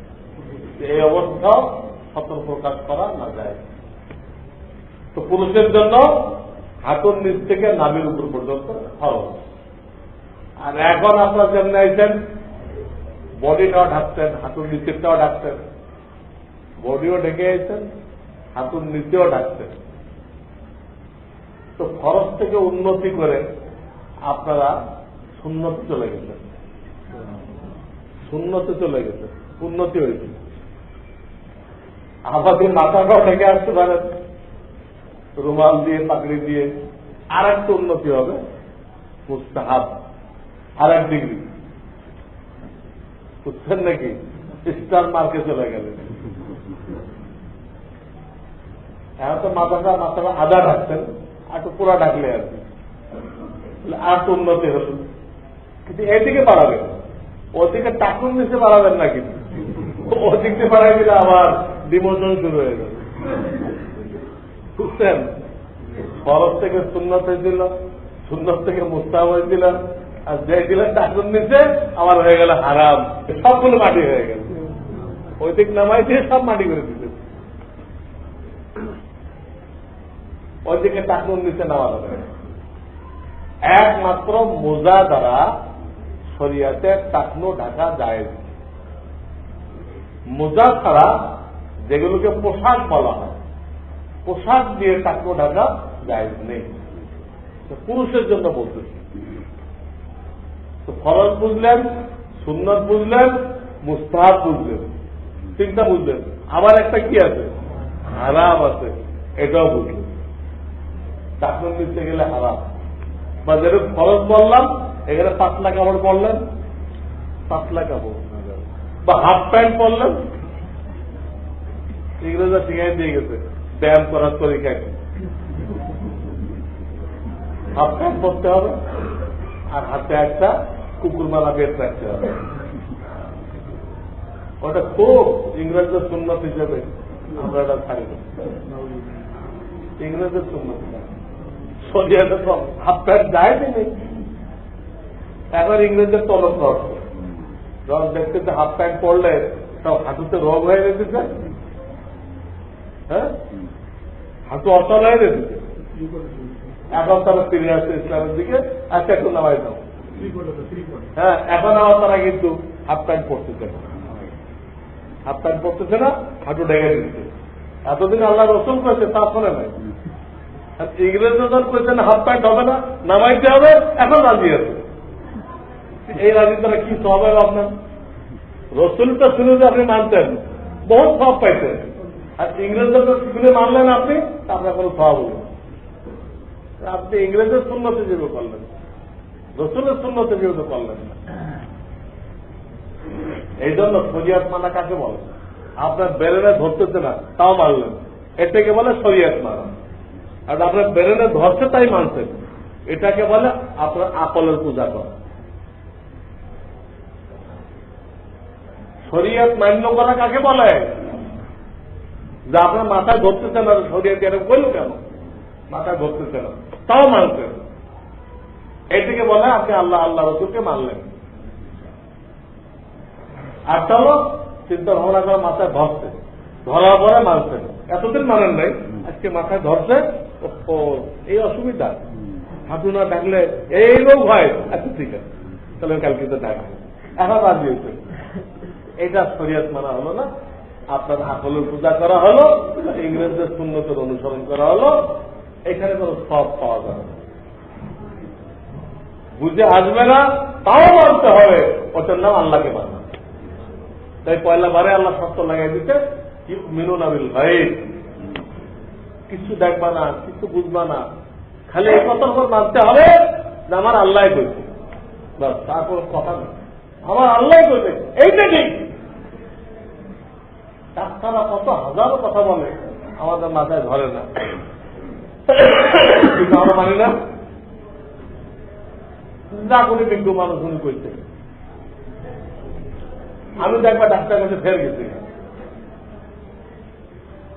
এই অবস্থাও সতর প্রকাশ করা না যায়। তো পুরুষের জন্য হাঁটুর নিচ থেকে নাভির উপর পর্যন্ত খরচ। আর এখন আপনার যেমন আইছেন, বডিটাও ঢাকতেন, হাঁটুর নিচেরটাও ঢাকতেন, বডিও ঢেকে আইছেন, হাঁটুর নিচেও ঢাকতেন। তো খরচ থেকে উন্নতি করে আপনারা সুন্নতে চলে গেছেন, সুন্নতে চলে গেছেন, উন্নতি হয়েছে। আমাদের মাথাটাও ঢেকে আসতে পারেন রুমাল দিয়ে, পাগড়ি দিয়ে, আর একটা উন্নতি হবে, মুস্তাহাব, আর 1 ডিগ্রি, বুঝছেন নাকি? স্টার মার্কে চলে গেলে। এখন তো মাথাটা আধা ঢাকতেন, আর তো পুরা ঢাকলে আর কি, আর তো উন্নতি হল। কিন্তু এদিকে বাড়াবেন, ওদিকে টাকুন নিচে বাড়াবেন না, কিন্তু ওদিকে বাড়াই দিলে আবার ডিমোশন শুরু হয়ে যাবে, বুঝছেন? ফরজ থেকে সুন্নত হয়েছিল, সুন্নত থেকে মুস্তাহাব হয়েছিল, আর যে দিলেন টাকুন নিচে আবার হয়ে গেল হারাম, সবগুলো মাটি হয়ে গেল। ওই দিক নামাই দিয়ে সব মাটি করে দিতে, ওইদিকে টাকুন নিচে নামা যাবে। একমাত্র মোজা দ্বারা শরিয়াতে টাকনো ঢাকা যায়। মোজা ছাড়া যেগুলোকে পোশাক বলা হয়, পোশাক দিয়ে টাকনো ঢাকা যায় নেই। পুরুষের জন্য বলতেছি। তো ফরজ বুঝলেন, সুন্নাত বুঝলেন, মুস্তাহাব বুঝলেন, তিনটা বুঝলেন। আবার একটা কি আছে, হারাম আছে, এটাও বুঝলেন। চাকর নিতে গেলে হারাম, বা যেরকম ফরজ বললাম এখানে পাতলা কাপড় পরলেন, পাতলা কাপড়, বা হাফ প্যান্ট পরলেন, ইংরেজরা শিখাই দিয়ে গেছে ব্যায়াম করার তরিকা কি। হাফ প্যান্ট পরতে হবে আর হাতে একটা কুকুর মালা বেত রাখতে হবে। ওটা খুব ইংরেজদের সুন্নত হিসেবে আমরা এটা ছাড়ি। ইংরেজদের সুন্নত শরিয়াতে তো হাফ প্যান্ট যায় নেই। এখন ইংরেজদের তলব রস, যখন দেখতেছে হাফ প্যান্ট পরলে সব হাঁটুতে রোগ হয়ে যেতেছে, হ্যাঁ, হাঁটু অচল হয়ে যেতেছে। এখন তারা ফিরে আসছে ইসলামের দিকে, আচ্ছা একটু নামাই দাও। হ্যাঁ, এখন আবার তারা কিন্তু হাফ প্যান্ট পরতেছে না, হাফ প্যান্ট পরতেছে না, হাঁটু ডেকে দিচ্ছে। এতদিন আল্লাহ রসুল করেছে তা শোনে নাই। ইংরেজরা করেছেন হাফ প্যান্ট হবে না, নামাইতে হবে, এখন রাজি আছে। এই রাজি তারা কি সব হবে আপনার? রসুলটা শুনে যে আপনি মানতেন, বহুত সব পাইতেন, আর ইংরেজদের শুনে মানলেন আপনি, আপনার কোনো সব হবে। আপনি ইংরেজের শূন্যতে যেভাবে করলেন, রসুলের শূন্যতে যেহেতু করলেন না। এই জন্য শরিয়াত মানা কাকে বলে? আপনার বেরেনে ধরতেছে না তাও মানলেন, এটাকে বলে শরিয়াত মানা। আর আপনার বেরেনে ধরছে তাই মানছেন, এটাকে বলে আপনার আকলের পূজা করা। শরিয়াত মান্য করা কাকে বলে? যে আপনার মাথায় ধরতেছে না, শরিয়াত এরকম করলো কেন, মাথায় ধরতেছে না তাও মানছেন, এটাকে বলে আপনি আল্লাহ আল্লাহ রসুলকে মানলেন। আর তাহলে চিন্তা ভাবনা করে মাথায় ধরছে, ধরার পরে মানছেন। এতদিন মানেন নাই, আজকে মাথায় ধরছে, ও এই অসুবিধা, হাঁটু না ডাকলে এই রোগ হয়, আচ্ছা ঠিক আছে তাহলে কালকে তো ডাকবে, এখন রাজি হয়েছে। এটা শরিয়াত মানা হলো না, আপনার আকলের পূজা করা হলো, ইংরেজদের সুন্নতের অনুসরণ করা হলো। এখানে কোনো সব পাওয়া যাবে না, বুঝে আসবে না, তাও মানতে হবে। ওটার নাম আল্লাহকে মানা। তাই পয়লা বারে আল্লাহ শর্ত লাগাই দিতে, মিনুনা বিল গায়ব, কিছু দেখবা না, কিছু বুঝবা না, খালি এই কথার উপর মানতে হবে যে আমার আল্লাহ কইছে, বাস, তারপর কথা নেই, আমার আল্লাহ কইছে, এইটা ঠিক। ডাক্তাররা কত হাজারো কথা বলে, আমাদের মাথায় ধরে না, কিন্তু আমরা মানি না। যা করে বিজ্ঞ মানুষ উনি কইছে, আমি দেখবা ডাক্তার কাছে ফের গেছি,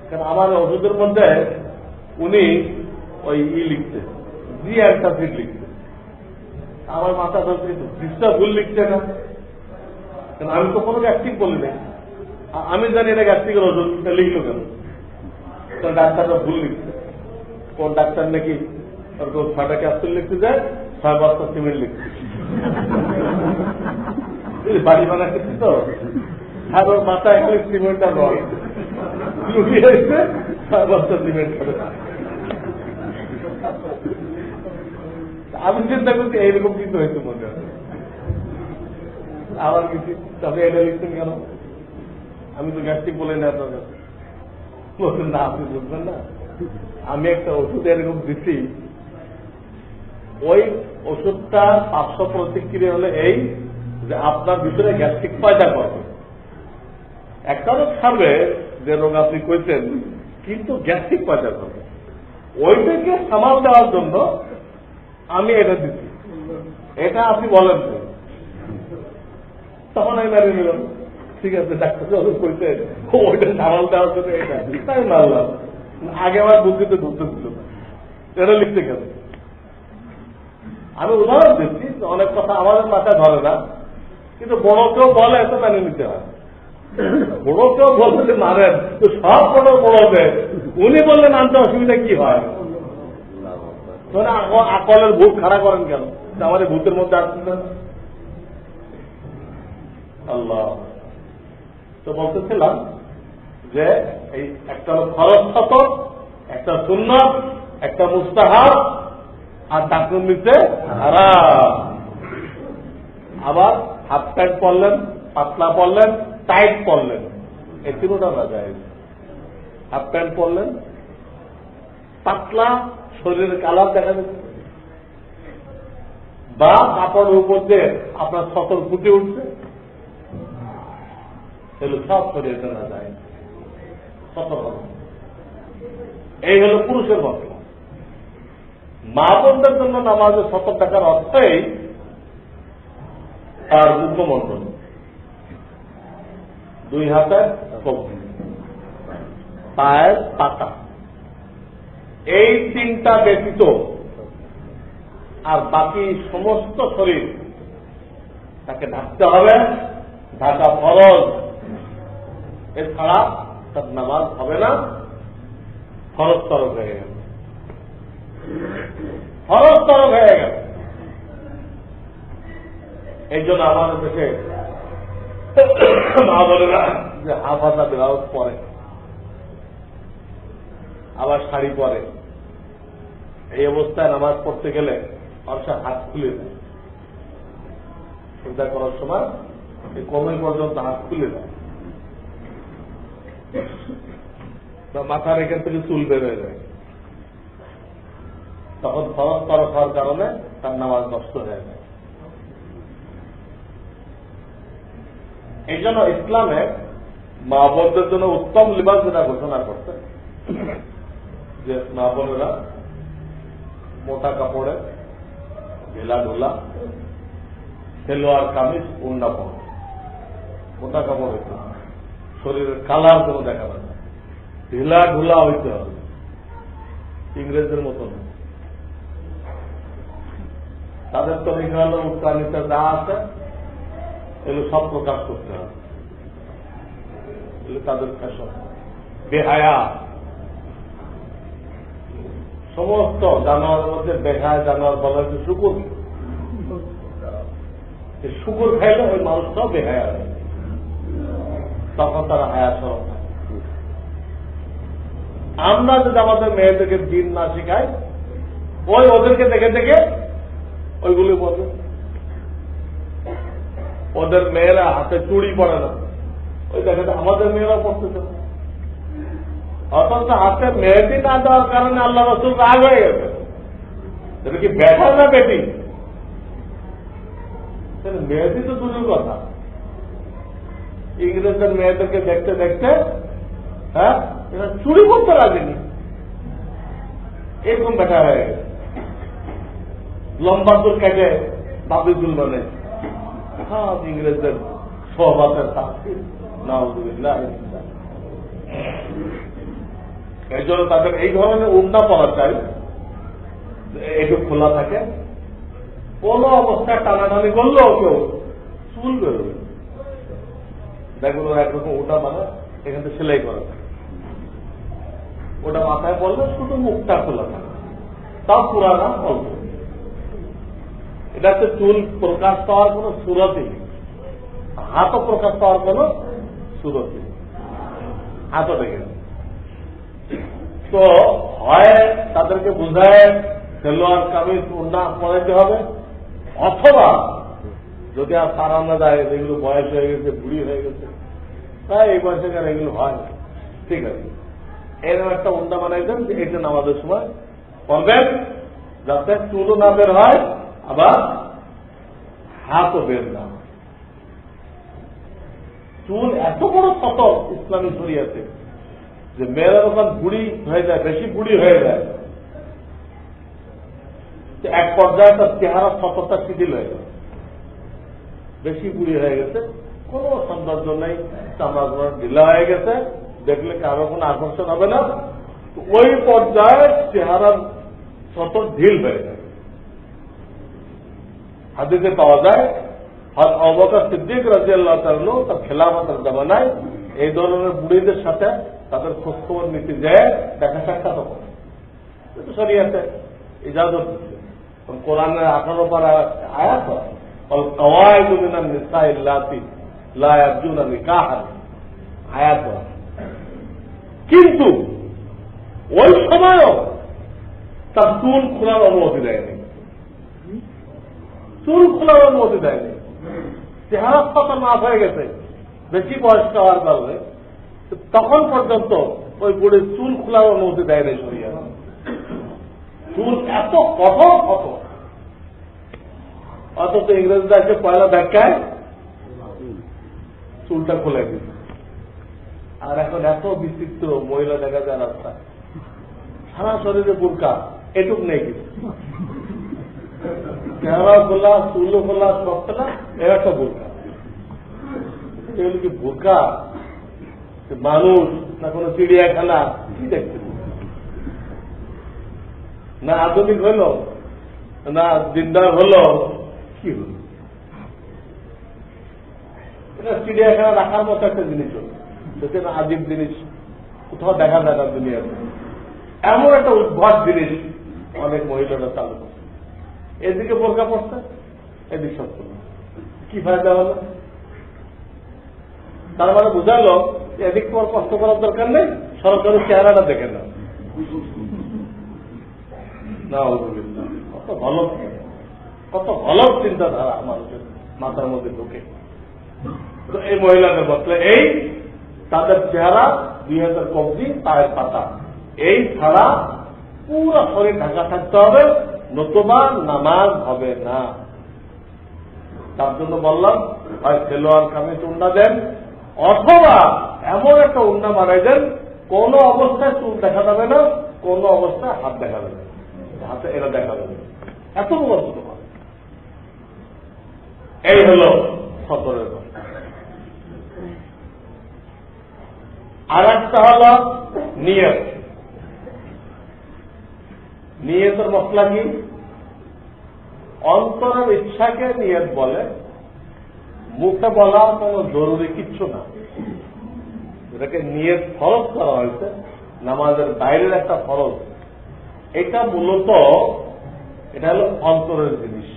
কারণ আমার ওষুধের মধ্যে উনি ওই লিখছে, জি অ্যান্টাসিড লিখছে। আমার মাথা ধরছে, জিনিসটা ভুল লিখছে না, কারণ আমি তো কোনো গ্যাস্ট্রিক বলি নাই, আমি জানি এটা গ্যাস্ট্রিকের ওষুধ, লিখলো কেন? তো ডাক্তারটা ভুল লিখছে। কোন ডাক্তার নাকি ওরকম 6টা ক্যাপসুল লিখতে যায়, 6 বস্তা সিমেন্ট লিখছে, বাড়ি বানাচ্ছি তো, আর ওর মাথায় খালি সিমেন্টটা নয়, লুকিয়ে হয়েছে 6 বস্তা সিমেন্ট করে। আমি চিন্তা করছি এইরকম কিছু হয়েছে মনে হয় আবার কিছু, তবে এটা লিখছেন কেন? আমি তো গ্যাস্ট্রিক বলে না আপনার কাছে, বলছেন না আপনি বুঝবেন না, আমি একটা ওষুধ এরকম দিচ্ছি, ওই ওষুধটার পার্শ্ব প্রতিক্রিয়া হলে এই যে আপনার ভিতরে গ্যাস্ট্রিক পয়দা করবে, একটা রোগ সারবে যে রোগ আপনি কইছেন, কিন্তু গ্যাস্ট্রিক পয়দা করবে, ওইটাকে সামাল দেওয়ার জন্য আমি এটা দিচ্ছি, এটা আপনি বলেন। তখন আমি মেনে নিলাম, ঠিক আছে ডাক্তার যখন কইছে ওইটা সামাল দেওয়ার জন্য এটা, তাই মানলাম। আগে আমার বুদ্ধিতে ধরতে ছিল না, এটা লিখতে গেল। আমি উদাহরণ দিচ্ছি, অনেক কথা আমাদের মাথায় ধরে না, কিন্তু বড় কেউ বলে এত মেনে নিতে হয়। বড় কেউ বলতে মানেন তো সব বড় বড়, উনি বললেন আনতে অসুবিধা কি হয়? আকলের ভূত খাড়া করেন কেন? আমাদের ভূতের মধ্যে আসছে আল্লাহ। তো বলতেছিলাম যে এই একটা ফরজ শতক, একটা সুন্নাত, একটা মুস্তাহাব, আর ডাকুন নিতে আরাম। আবার হাফ প্যান্ট পরলেন, পাতলা পরলেন, টাইট পরলেন, এই তিনটা না যায়। হাফ প্যান্ট পরলেন, পাতলা, শরীরের কালার দেখা যাচ্ছে, বা কাপড়ের উপর দিয়ে আপনার সতর ফুটে উঠছে, এগুলো সব শরীরে না যায়। সতর্ক, এই হল পুরুষের মতো। মা বোনদের জন্য নামাজে সতর থাকার অর্থই তার মুখমণ্ডল, দুই হাতে কবজি, পায়ের পাতা, এই তিনটা ব্যতীত আর বাকি সমস্ত শরীর তাকে ঢাকতে হবে, ঢাকা ফরজ। এছাড়া তার নামাজ হবে না, ফরজ তরক হয়ে গেল, ফরজ তরক হয়ে গেল। এই জন্য আমাদের দেশে মা বোনেরা যে হাফাজা ব্লাউজ পরে, আবার শাড়ি পরে, এই অবস্থায় নামাজ পড়তে গেলে মানুষের হাত খুলে দেয়। চিন্তা করার সময় এই কোমর পর্যন্ত হাত খুলে দেয়, মাথার এখান থেকে চুল বের হয়ে যায়। তখন ফরজ তরক হওয়ার কারণে তার নামাজ নষ্ট হয়ে যায়। এই জন্য ইসলামে মা বোনদের জন্য উত্তম লিবাস যেটা ঘোষণা করছে যে মা বোনেরা মোটা কাপড়ে ঢেলা ঢোলা সেলোয়ার কামিজ উন্না পড়ে, মোটা কাপড় হইতে হবে, শরীরের কালার কোনো দেখা না, ঢিলা ঢোলা হইতে হবে, ইংরেজদের মতো না। তাদের তো নিকাল উৎকানিতা যা আছে এগুলো সব প্রকাশ করতে হবে, এগুলো তাদের ফ্যাশন। বেহায়া, সমস্ত জানোয়ারের মধ্যে বেহায়া জানোয়ার বলা হচ্ছে শুকুর। শুকুর খাইলে ওই মানুষটাও বেহায়া হয়, তখন তারা হায়া সরব। আমরা যদি আমাদের মেয়েদেরকে দিন না শেখাই, ওই ওদেরকে দেখে দেখে ওইগুলি বলবে। ওদের মেয়েরা হাতে চুড়ি পড়ে না, ওই দেখে আমাদের মেয়েরা পড়তেছে। অথচ হাতে মেহেদি না দেওয়ার কারণে আল্লাহ রাসূল রাগ হয়ে গেছে। এটা কি বেটা না বেটি? মেহেদি তো দূরের কথা, ইংরেজদের মেয়েদেরকে দেখতে দেখতে হ্যাঁ এরা চুরি করতে লাগেনি, এরকম বেটা হয়ে গেছে। লম্বা চুল কেটে বাবি চুল মানে সব ইংরেজদের সহবাতের তাফসীর, নাউযুবিল্লাহ। এই জন্য তাদের এই ধরনের উন্না পড়া চাই, একটু খোলা থাকে, কোন অবস্থায় টানাটানি করলেও কেউ চুল বেরোবে। দেখুন একরকম ওটা মানে এখান থেকে সেলাই করা থাকে, ওটা মাথায় পড়লে শুধু মুখটা খোলা থাকে, তাও পুরানা অল্প। এটা হচ্ছে চুল প্রকাশ পাওয়ার কোন সুরতই নেই, হাতও প্রকাশ পাওয়ার কোন সুরতই নেই, হাতও দেখে। তো হয় তাদেরকে বুঝায় সেলোয়ার কামিজ উন্না পড়াইতে হবে, অথবা যদি আর সারানো যায় এগুলো বয়স হয়ে গেছে, বুড়ি হয়ে গেছে, তাই এই বয়সে কেন এগুলো হয়, ঠিক আছে এরকম একটা উন্না বানাইতেন যে এটা নামাজের সময় করবেন, যাতে চুলও না বের হয়, আবার হাতও বের না। চুল এত বড় সতর্ক ইসলামী শরিয়াতে যে মেয়েরা যখন বুড়ি হয়ে যায়, বেশি বুড়ি হয়ে যায়, এক পর্যায়ে তার চেহারা সততা শিথিল হয়ে যায়, বেশি বুড়ি হয়ে গেছে, কোন সৌন্দর্য নেই, চামড়া ঢিলা হয়ে গেছে, দেখলে কারো কোনো আকর্ষণ হবে না। ওই পর্যায়ে চেহারার সতর ঢিল হয়ে যায়। হাদিসে পাওয়া যায় আবু বকর সিদ্দিক রাদিয়াল্লাহু তাআলা তার খেলাফতের জামানায় এই ধরনের বুড়িদের সাথে তাদের খোঁজখবর নিতে যায়, দেখা সাক্ষাৎ করে। শরিয়াতে ইজাজত দিচ্ছে, কোরআনের 18 পারা আয়াত القواعد من النساء اللاتي لا يرجون نكاحا আয়াত। কিন্তু ওই সময়ও তার চুল খোলার অনুমতি দেয়নি। চুল খোলার অনুমতি দেয়নি, চেহারা কত মাফ হয়ে গেছে বেশি বয়স্ক হওয়ার কারণে, তখন পর্যন্ত ওই বুড়ির চুল খোলার অনুমতি দেয়নি শরিয়া। চুল এত কঠোর কঠোর, অথচ ইংরেজরা এসে পয়লা ব্যাখ্যায় চুলটা খুলে দিচ্ছে। আর এখন এত বিচিত্র মহিলা দেখা যায় রাস্তায়, সারা শরীরে বুরকা, এটুক নেই কিছু, চেহারা খোলা, চুলও খোলা, সব খোলা, এর একটা বুরকা। এগুলো কি বুরকা? মানুষ না কোনো চিড়িয়াখানা? কি দেখতে না আধুনিক হইল না দিনদার হলো, কি হল? এটা চিড়িয়াখানা রাখার মতো একটা জিনিস হল, সেটা আজীব জিনিস, কোথাও দেখা যায় না দুনিয়াতে। এমন একটা উদ্ভট জিনিস অনেক মহিলারা চালু করছে, এদিকে বোরকা পড়ছে, এদিক সব কি ফায়দা হলো? তার মানে বুঝালো এদিক তোমার কষ্ট করার দরকার নেই, সরকারের চেহারাটা দেখে না। কত ভালো, কত ভালো চিন্তাধারা মানুষের মাথার মধ্যে ঢুকে। তো এই মহিলাদের বলতে এই তাদের চেহারা 2 হাজার কবজি, পায়ের পাতা, এই ছাড়া পুরো শরীর ঢাকা থাকতে হবে, নতুবা নামাজ হবে না। তার জন্য বললাম হয় সেলোয়ার কামিজ উন্না দেন, অথবা এমন একটা উন্না বানাই দেন কোন অবস্থায় চুল দেখা যাবে না, কোন অবস্থায় হাত দেখা যাবে, হাতে এরা দেখা যাবে, এত বড়। এই হল সতরের কথা। আর একটা হল নিয়ত। নিয়তের মশলা কি? অন্তরের ইচ্ছাকে নিয়ত বলে, মুখে বলার কোন জরুরি কিচ্ছু না। এটাকে নিয়ত ফরজ করা হয়েছে, নামাজের বাইরের একটা ফরজ। এটা মূলত এটা হল অন্তরের জিনিস,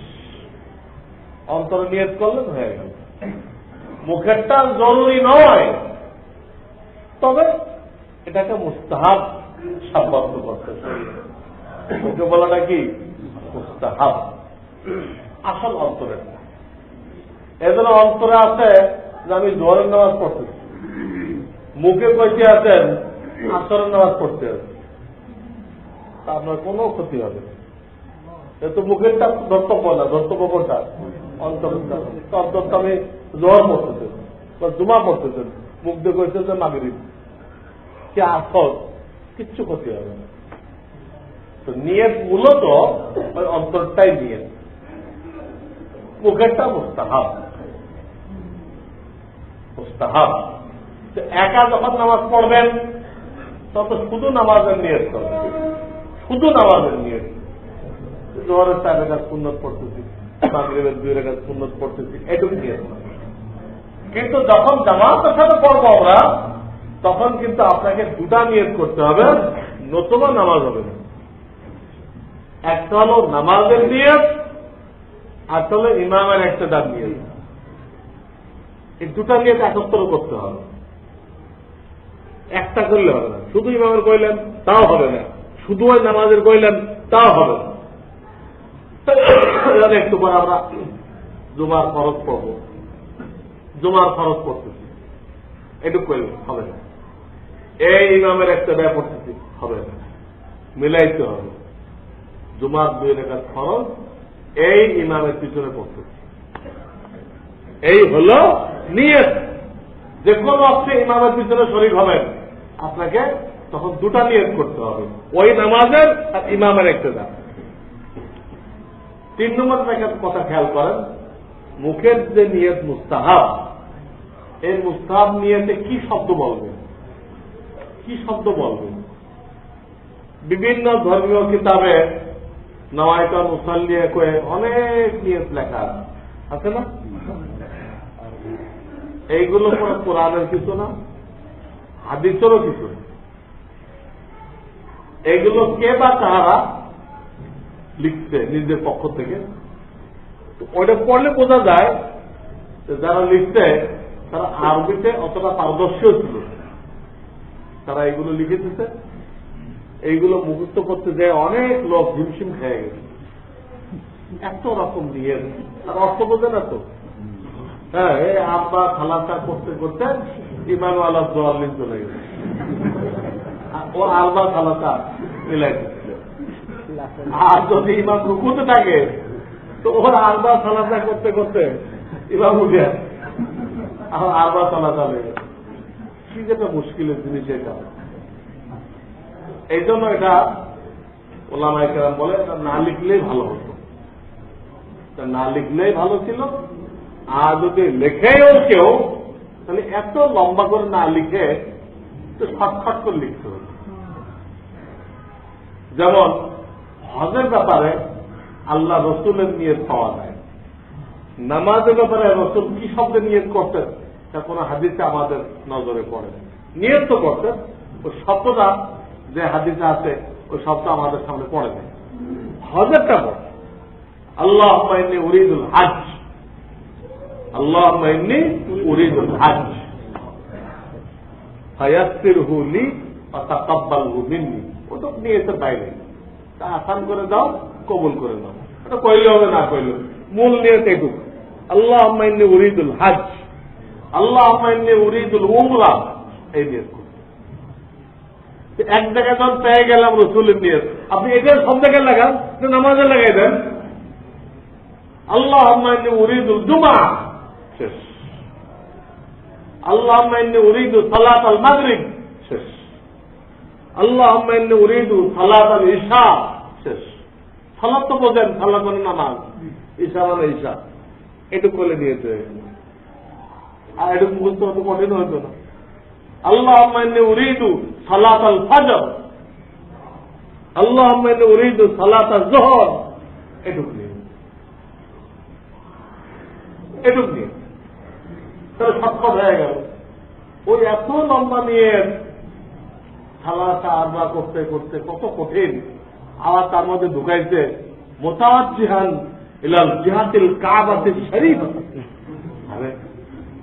অন্তরে নিয়ত করলে হয়ে গেল। মুখেরটা জরুরি নয়, তবে এটাকে মুস্তাহাব সাব্যস্ত করতে। মুখে বলাটা কি মুস্তাহাব, আসল অন্তরের না। এজন্য অন্তরে আছে যে আমি জোহরের নামাজ পড়তেছি, মুখে কইতে আছেন আসরের নামাজ পড়তে হবে, তা আপনার কোনো ক্ষতি হবে না। যেহেতু মুখেরটা ধর্তব্য না, ধর্তব্য কোনটা? অন্তর। আমি জোহর পড়তেছেন বা জুমা পড়তেছেন, মুখ দিয়ে কইতেছেন মাগরিব, কি আসর, কিচ্ছু ক্ষতি হবে না। তো নিয়ত মূলত ওই অন্তরটাই নিয়ত, মুখেরটা মুস্তাহাব। মুস্তাহাব একা যখন নামাজ পড়বেন তখন শুধু নামাজের নিয়ত করবেন, শুধু নামাজের নিয়ত। জোহরের 4 রাকাত সুন্নত পড়তেছি, মাগরিবের 2 রাকাত সুন্নত পড়তেছি, এটুকু নিয়ত। কিন্তু যখন জামাতের সাথে পড়বো আমরা, তখন কিন্তু আপনাকে 2টা নিয়ত করতে হবে, নতুবা নামাজ হবে না। একটা হল নামাজের নিয়ত, আর হল ইমামের একটা দান নিয়ত। এই 2টা নিয়ত একত্র করতে হবে, একটা করলে হবে না। শুধু ইমামের কইলেন তাও হবে না, শুধু ওই নামাজের কইলেন তাও হবে না। একটু পর আমরা জুমার ফরজ পড়ব, জুমার ফরজ পড়তেছি, এটুকু কইলেন হবে না। এই ইমামের একটা ব্যয় পড়তেছি, হবে না, মিলাইতে হবে। জুমার 2 রাকাত ফরজ এই ইমামের পিছনে পড়তেছি, এই হল নিয়ত। যে কোনো অর্থে ইমামের পিছনে শরীক হবেন, আপনাকে তখন 2টা নিয়ত করতে হবে, ওই নামাজের আর ইমামের একটা দাম। 3 নম্বর কথা খেয়াল করেন, মুখের যে নিয়ত মুস্তাহাব, এই মুস্তাহাব নিয়তে কি শব্দ বলবেন, কি শব্দ বলবেন? বিভিন্ন ধর্মীয় কিতাবে নওয়াইতা মুসাল্লিয়া কয়ে অনেক নিয়ত লেখা আছে না? এইগুলো কোনো কোরআনের কিছু না, হাদিসেরও কিছু না। এইগুলো কে বা তাহারা লিখছে নিজের পক্ষ থেকে, ওইটা পড়লে বোঝা যায় যারা লিখছে তারা আরবিতে অতটা পারদর্শীও ছিল। তারা এইগুলো লিখে দিতে, এইগুলো মুখস্থ করতে যায় অনেক লোক হিমশিম খেয়ে গেছে। এত রকম নিয়ে আর অর্থ বোঝে না তো। হ্যাঁ, এই আব্বা খালাটা করতে করতে ইমানওয়ালা দোয়াল্লিন চলে গেছে, ও আব্বা খালাটা মিলাই দিচ্ছে। আর যদি ইমাম রুকুতে থাকে তো ওর আব্বা খালাটা করতে করতে ইমাম উঠে আর আব্বা খালাটা লেগে কি যেটা মুশকিলের জিনিস। এটা এই জন্য এটা ওলামায়ে কেরাম বলে এটা না লিখলেই ভালো হতো, না লিখলেই ভালো ছিল। আর যদি লেখেও কেউ তাহলে এত লম্বা করে না লিখে তো শর্টকাট করে লিখতে হবে। যেমন হজের ব্যাপারে আল্লাহ রসুলের নিয়ত পাওয়া যায়, নামাজের ব্যাপারে রসুল কি শব্দে নিয়ত করতেন তা কোন হাদিসে আমাদের নজরে পড়ে। নিয়ত তো করতেন, ওই শব্দটা যে হাদিসে আছে ওই শব্দ আমাদের সামনে পড়ে নেই। হজেরটা পড়ে আল্লাহুম্মা ইন্নী উরিদুল হজ, আল্লাহুম্মা ইন্নী উরিদুল হজ ফায়াসসিরহু লি ওয়া তাকাব্বালহু মিন্নি। ওটা নিয়তের বাইরে, তা আসান করে দাও, কবুল করে নাও। এটা কইলে হবে না কইলে মূল নিয়ত এটুকু, আল্লাহুম্মা ইন্নী উরিদুল হজ, আল্লাহুম্মা ইন্নী উরিদুল উমরা, এই নিয়ত করুন। এক জায়গায় যখন পেয়ে গেলাম রসুলের নিয়ত, আপনি এটা সব জায়গায় লাগান, নামাজে লাগাই দেন আল্লাহুম্মা ইন্নী উরিদুল জুমআ, শেষ। আল্লাহুম্মা ইন্নী উরিদু সালাতাল মাগরিব, শেষ। আল্লাহুম্মা ইন্নী উরিদু সালাতাল ইশা, শেষ। সালাত তো বোঝেন, সালাত মানে নামাজ, ইশা মানে ইশা, এটুকু করে নিয়েছে। আর এটুকু মুখস্থ হতে কঠিন হইতো না। আল্লাহুম্মা ইন্নী উরিদু সালাতাল ফজর, আল্লাহুম্মা ইন্নী উরিদু সালাতাল যোহর, এটুকু নিয়ে এটুকু নিয়ে তাহলে শর্টকাট হয়ে গেল। ওই এত লম্বা নিয়ে সালাতা আরবা করতে করতে কত কঠিন। আবার তার মধ্যে ঢুকাইছে মুতাওয়াজ্জিহান ইলাল জিহাতিল কাবাতিশ শরীফ। আরে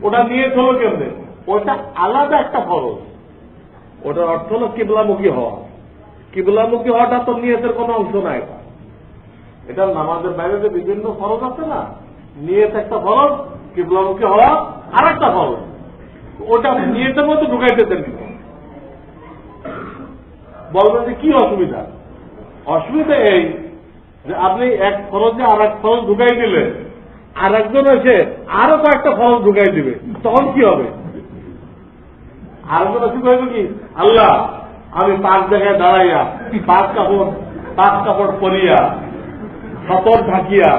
ওটা নিয়ে চলো কেমনে? ওটা আলাদা একটা ফরজ। ওটার অর্থ হল কিবলামুখী হওয়া। কিবলামুখী হওয়াটা তো নিয়তের কোনো অংশ নাই। এটা নামাজের বাইরে যে বিভিন্ন ফরজ আছে না, নিয়ত একটা ফরজ, কিবলামুখী হওয়া আর একটা ফরজ। ওটা নিয়তের মধ্যে ঢুকাইতেছেন। বলবেন যে কি অসুবিধা? অসুবিধা এই যে আপনি এক ফরজে আর এক ফরজ ঢুকাই দিলে আর একজন এসে আরো কয়েকটা ফরজ ঢুকাই দিবে, তখন কি হবে? আরেকজন এসে কইবে কি, আল্লাহ আমি 5 জায়গায় দাঁড়াইয়া 5 কাপড় পরিয়া সতর ঢাকিয়া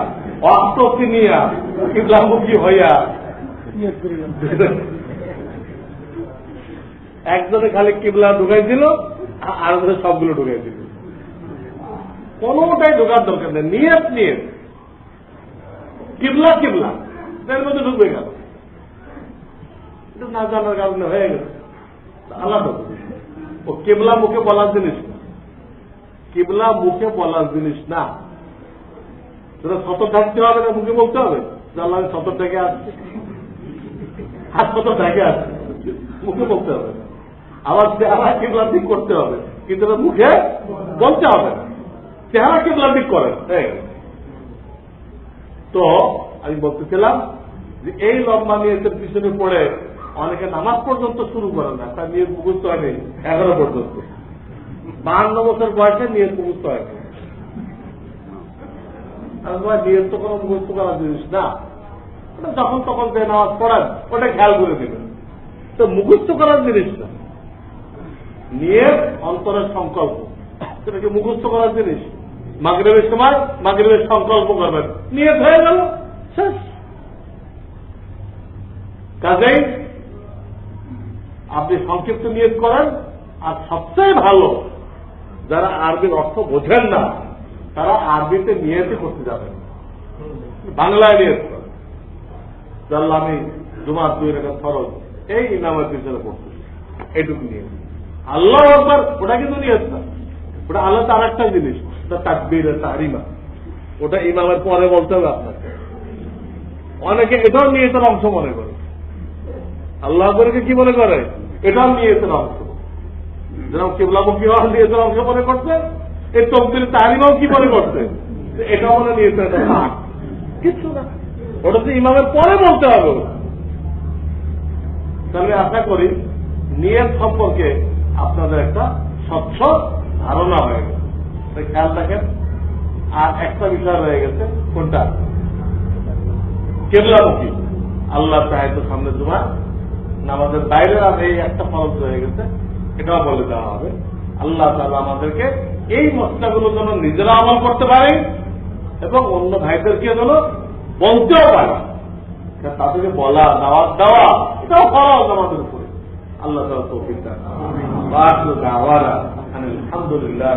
অস্ত চিনিয়া কিবলামুখী হইয়া, একজনে খালি কিবলা ঢুকাই দিল আর সবগুলো ঢুকাই দিল। কোনটাই ঢোকার দরকার নেই। নিয়ত নিয়ত, কিবলা কিবলা, এর মধ্যে ঢুকবে গেল। এটা না জানার কারণে হয়ে গেল আলাদা। ও কিবলা মুখে বলার জিনিস না, কিবলা মুখে বলার জিনিস না। তোরা সতর থাকতে হবে না, মুখে বলতে হবে আল্লাহ সতর থেকে আসছে, হাত সতর থেকে আসছে, মুখে বলতে হবে। আবার চেহারা কিবলা ঠিক করতে হবে, কিন্তু মুখে বলতে হবে না। চেহারা কিবলা ঠিক করেন। তো আমি বলতেছিলাম যে এই লম্বা নিয়তের পিছনে পড়ে অনেকে নামাজ পর্যন্ত শুরু করে না, তার নিয়ত মুখস্থ হয়নি 11 পর্যন্ত। 52 বছর বয়সে নিয়ত মুখস্থ হয়নি। নিয়ত তো কোনো মুখস্থ করার জিনিস না, ওটা যখন তখন যে নামাজ পড়ান ওটা খেয়াল করে দেবেন, তো মুখস্থ করার জিনিস না। নিয়ত অন্তরের সংকল্প, সেটাকে মুখস্থ করার জিনিস। মাগরিবের সময় মাগরিবের সংকল্প করবেন, নিয়ত হয়ে গেল, শেষ। কাজেই আপনি সংক্ষিপ্ত নিয়ত করেন। আর সবচেয়ে ভালো যারা আরবির অর্থ বোঝেন না তারা আরবিতে নিয়তই করতে যাবেন, বাংলায় নিয়ত করেন। জানলে আমি জুমার 2 রাকাত ফরজ এই ইমামের পিছনে পড়তেছি, এইটুকু নিয়ে আল্লাহু আকবার, ওটা কিন্তু নিয়ত না, ওটা আল্লাহ তার একটা জিনিস, ওটা তাকবীর তাহরিমা, ওটা ইমামের পরে বলতে হবে আপনাকে। অনেকে এটাও নিয়তের অংশ মনে করে, আল্লাহ আকবরকে কি মনে করে? এটাও নিয়তের অংশ। যেরকম কিবলামুখী হওয়ার নিয়তের অংশ মনে করছে, এই তাকবীর তাহরিমাও কি মনে করছে? এটা মনে নিয়েছে এটা না, কিচ্ছু না, ওটা তো ইমামের পরে বলতে হবে। তাহলে আশা করি নিয়ত সম্পর্কে আপনাদের একটা স্বচ্ছ ধারণা হয়ে গেছে, তাই খেয়াল রাখেন। আর একটা বিষয় রয়ে গেছে, কোনটা? কেবলামুখী। আল্লাহ চাহে তো সামনে জুমা নামাজের বাইরে আর এই একটা ফরজ রয়ে গেছে, এটাও বলে দেওয়া হবে। আল্লাহ তাআলা আমাদেরকে এই মসলাগুলো যেন নিজেরা আমল করতে পারে এবং অন্য ভাইদেরকে যেন বলতেও পারে, তাদেরকে বলা, দাওয়াত দেওয়া, এটাও ফরজ আমাদের উপরে। আল্লাহ তাআলা তৌফিক দান। আলহামদুলিল্লাহ।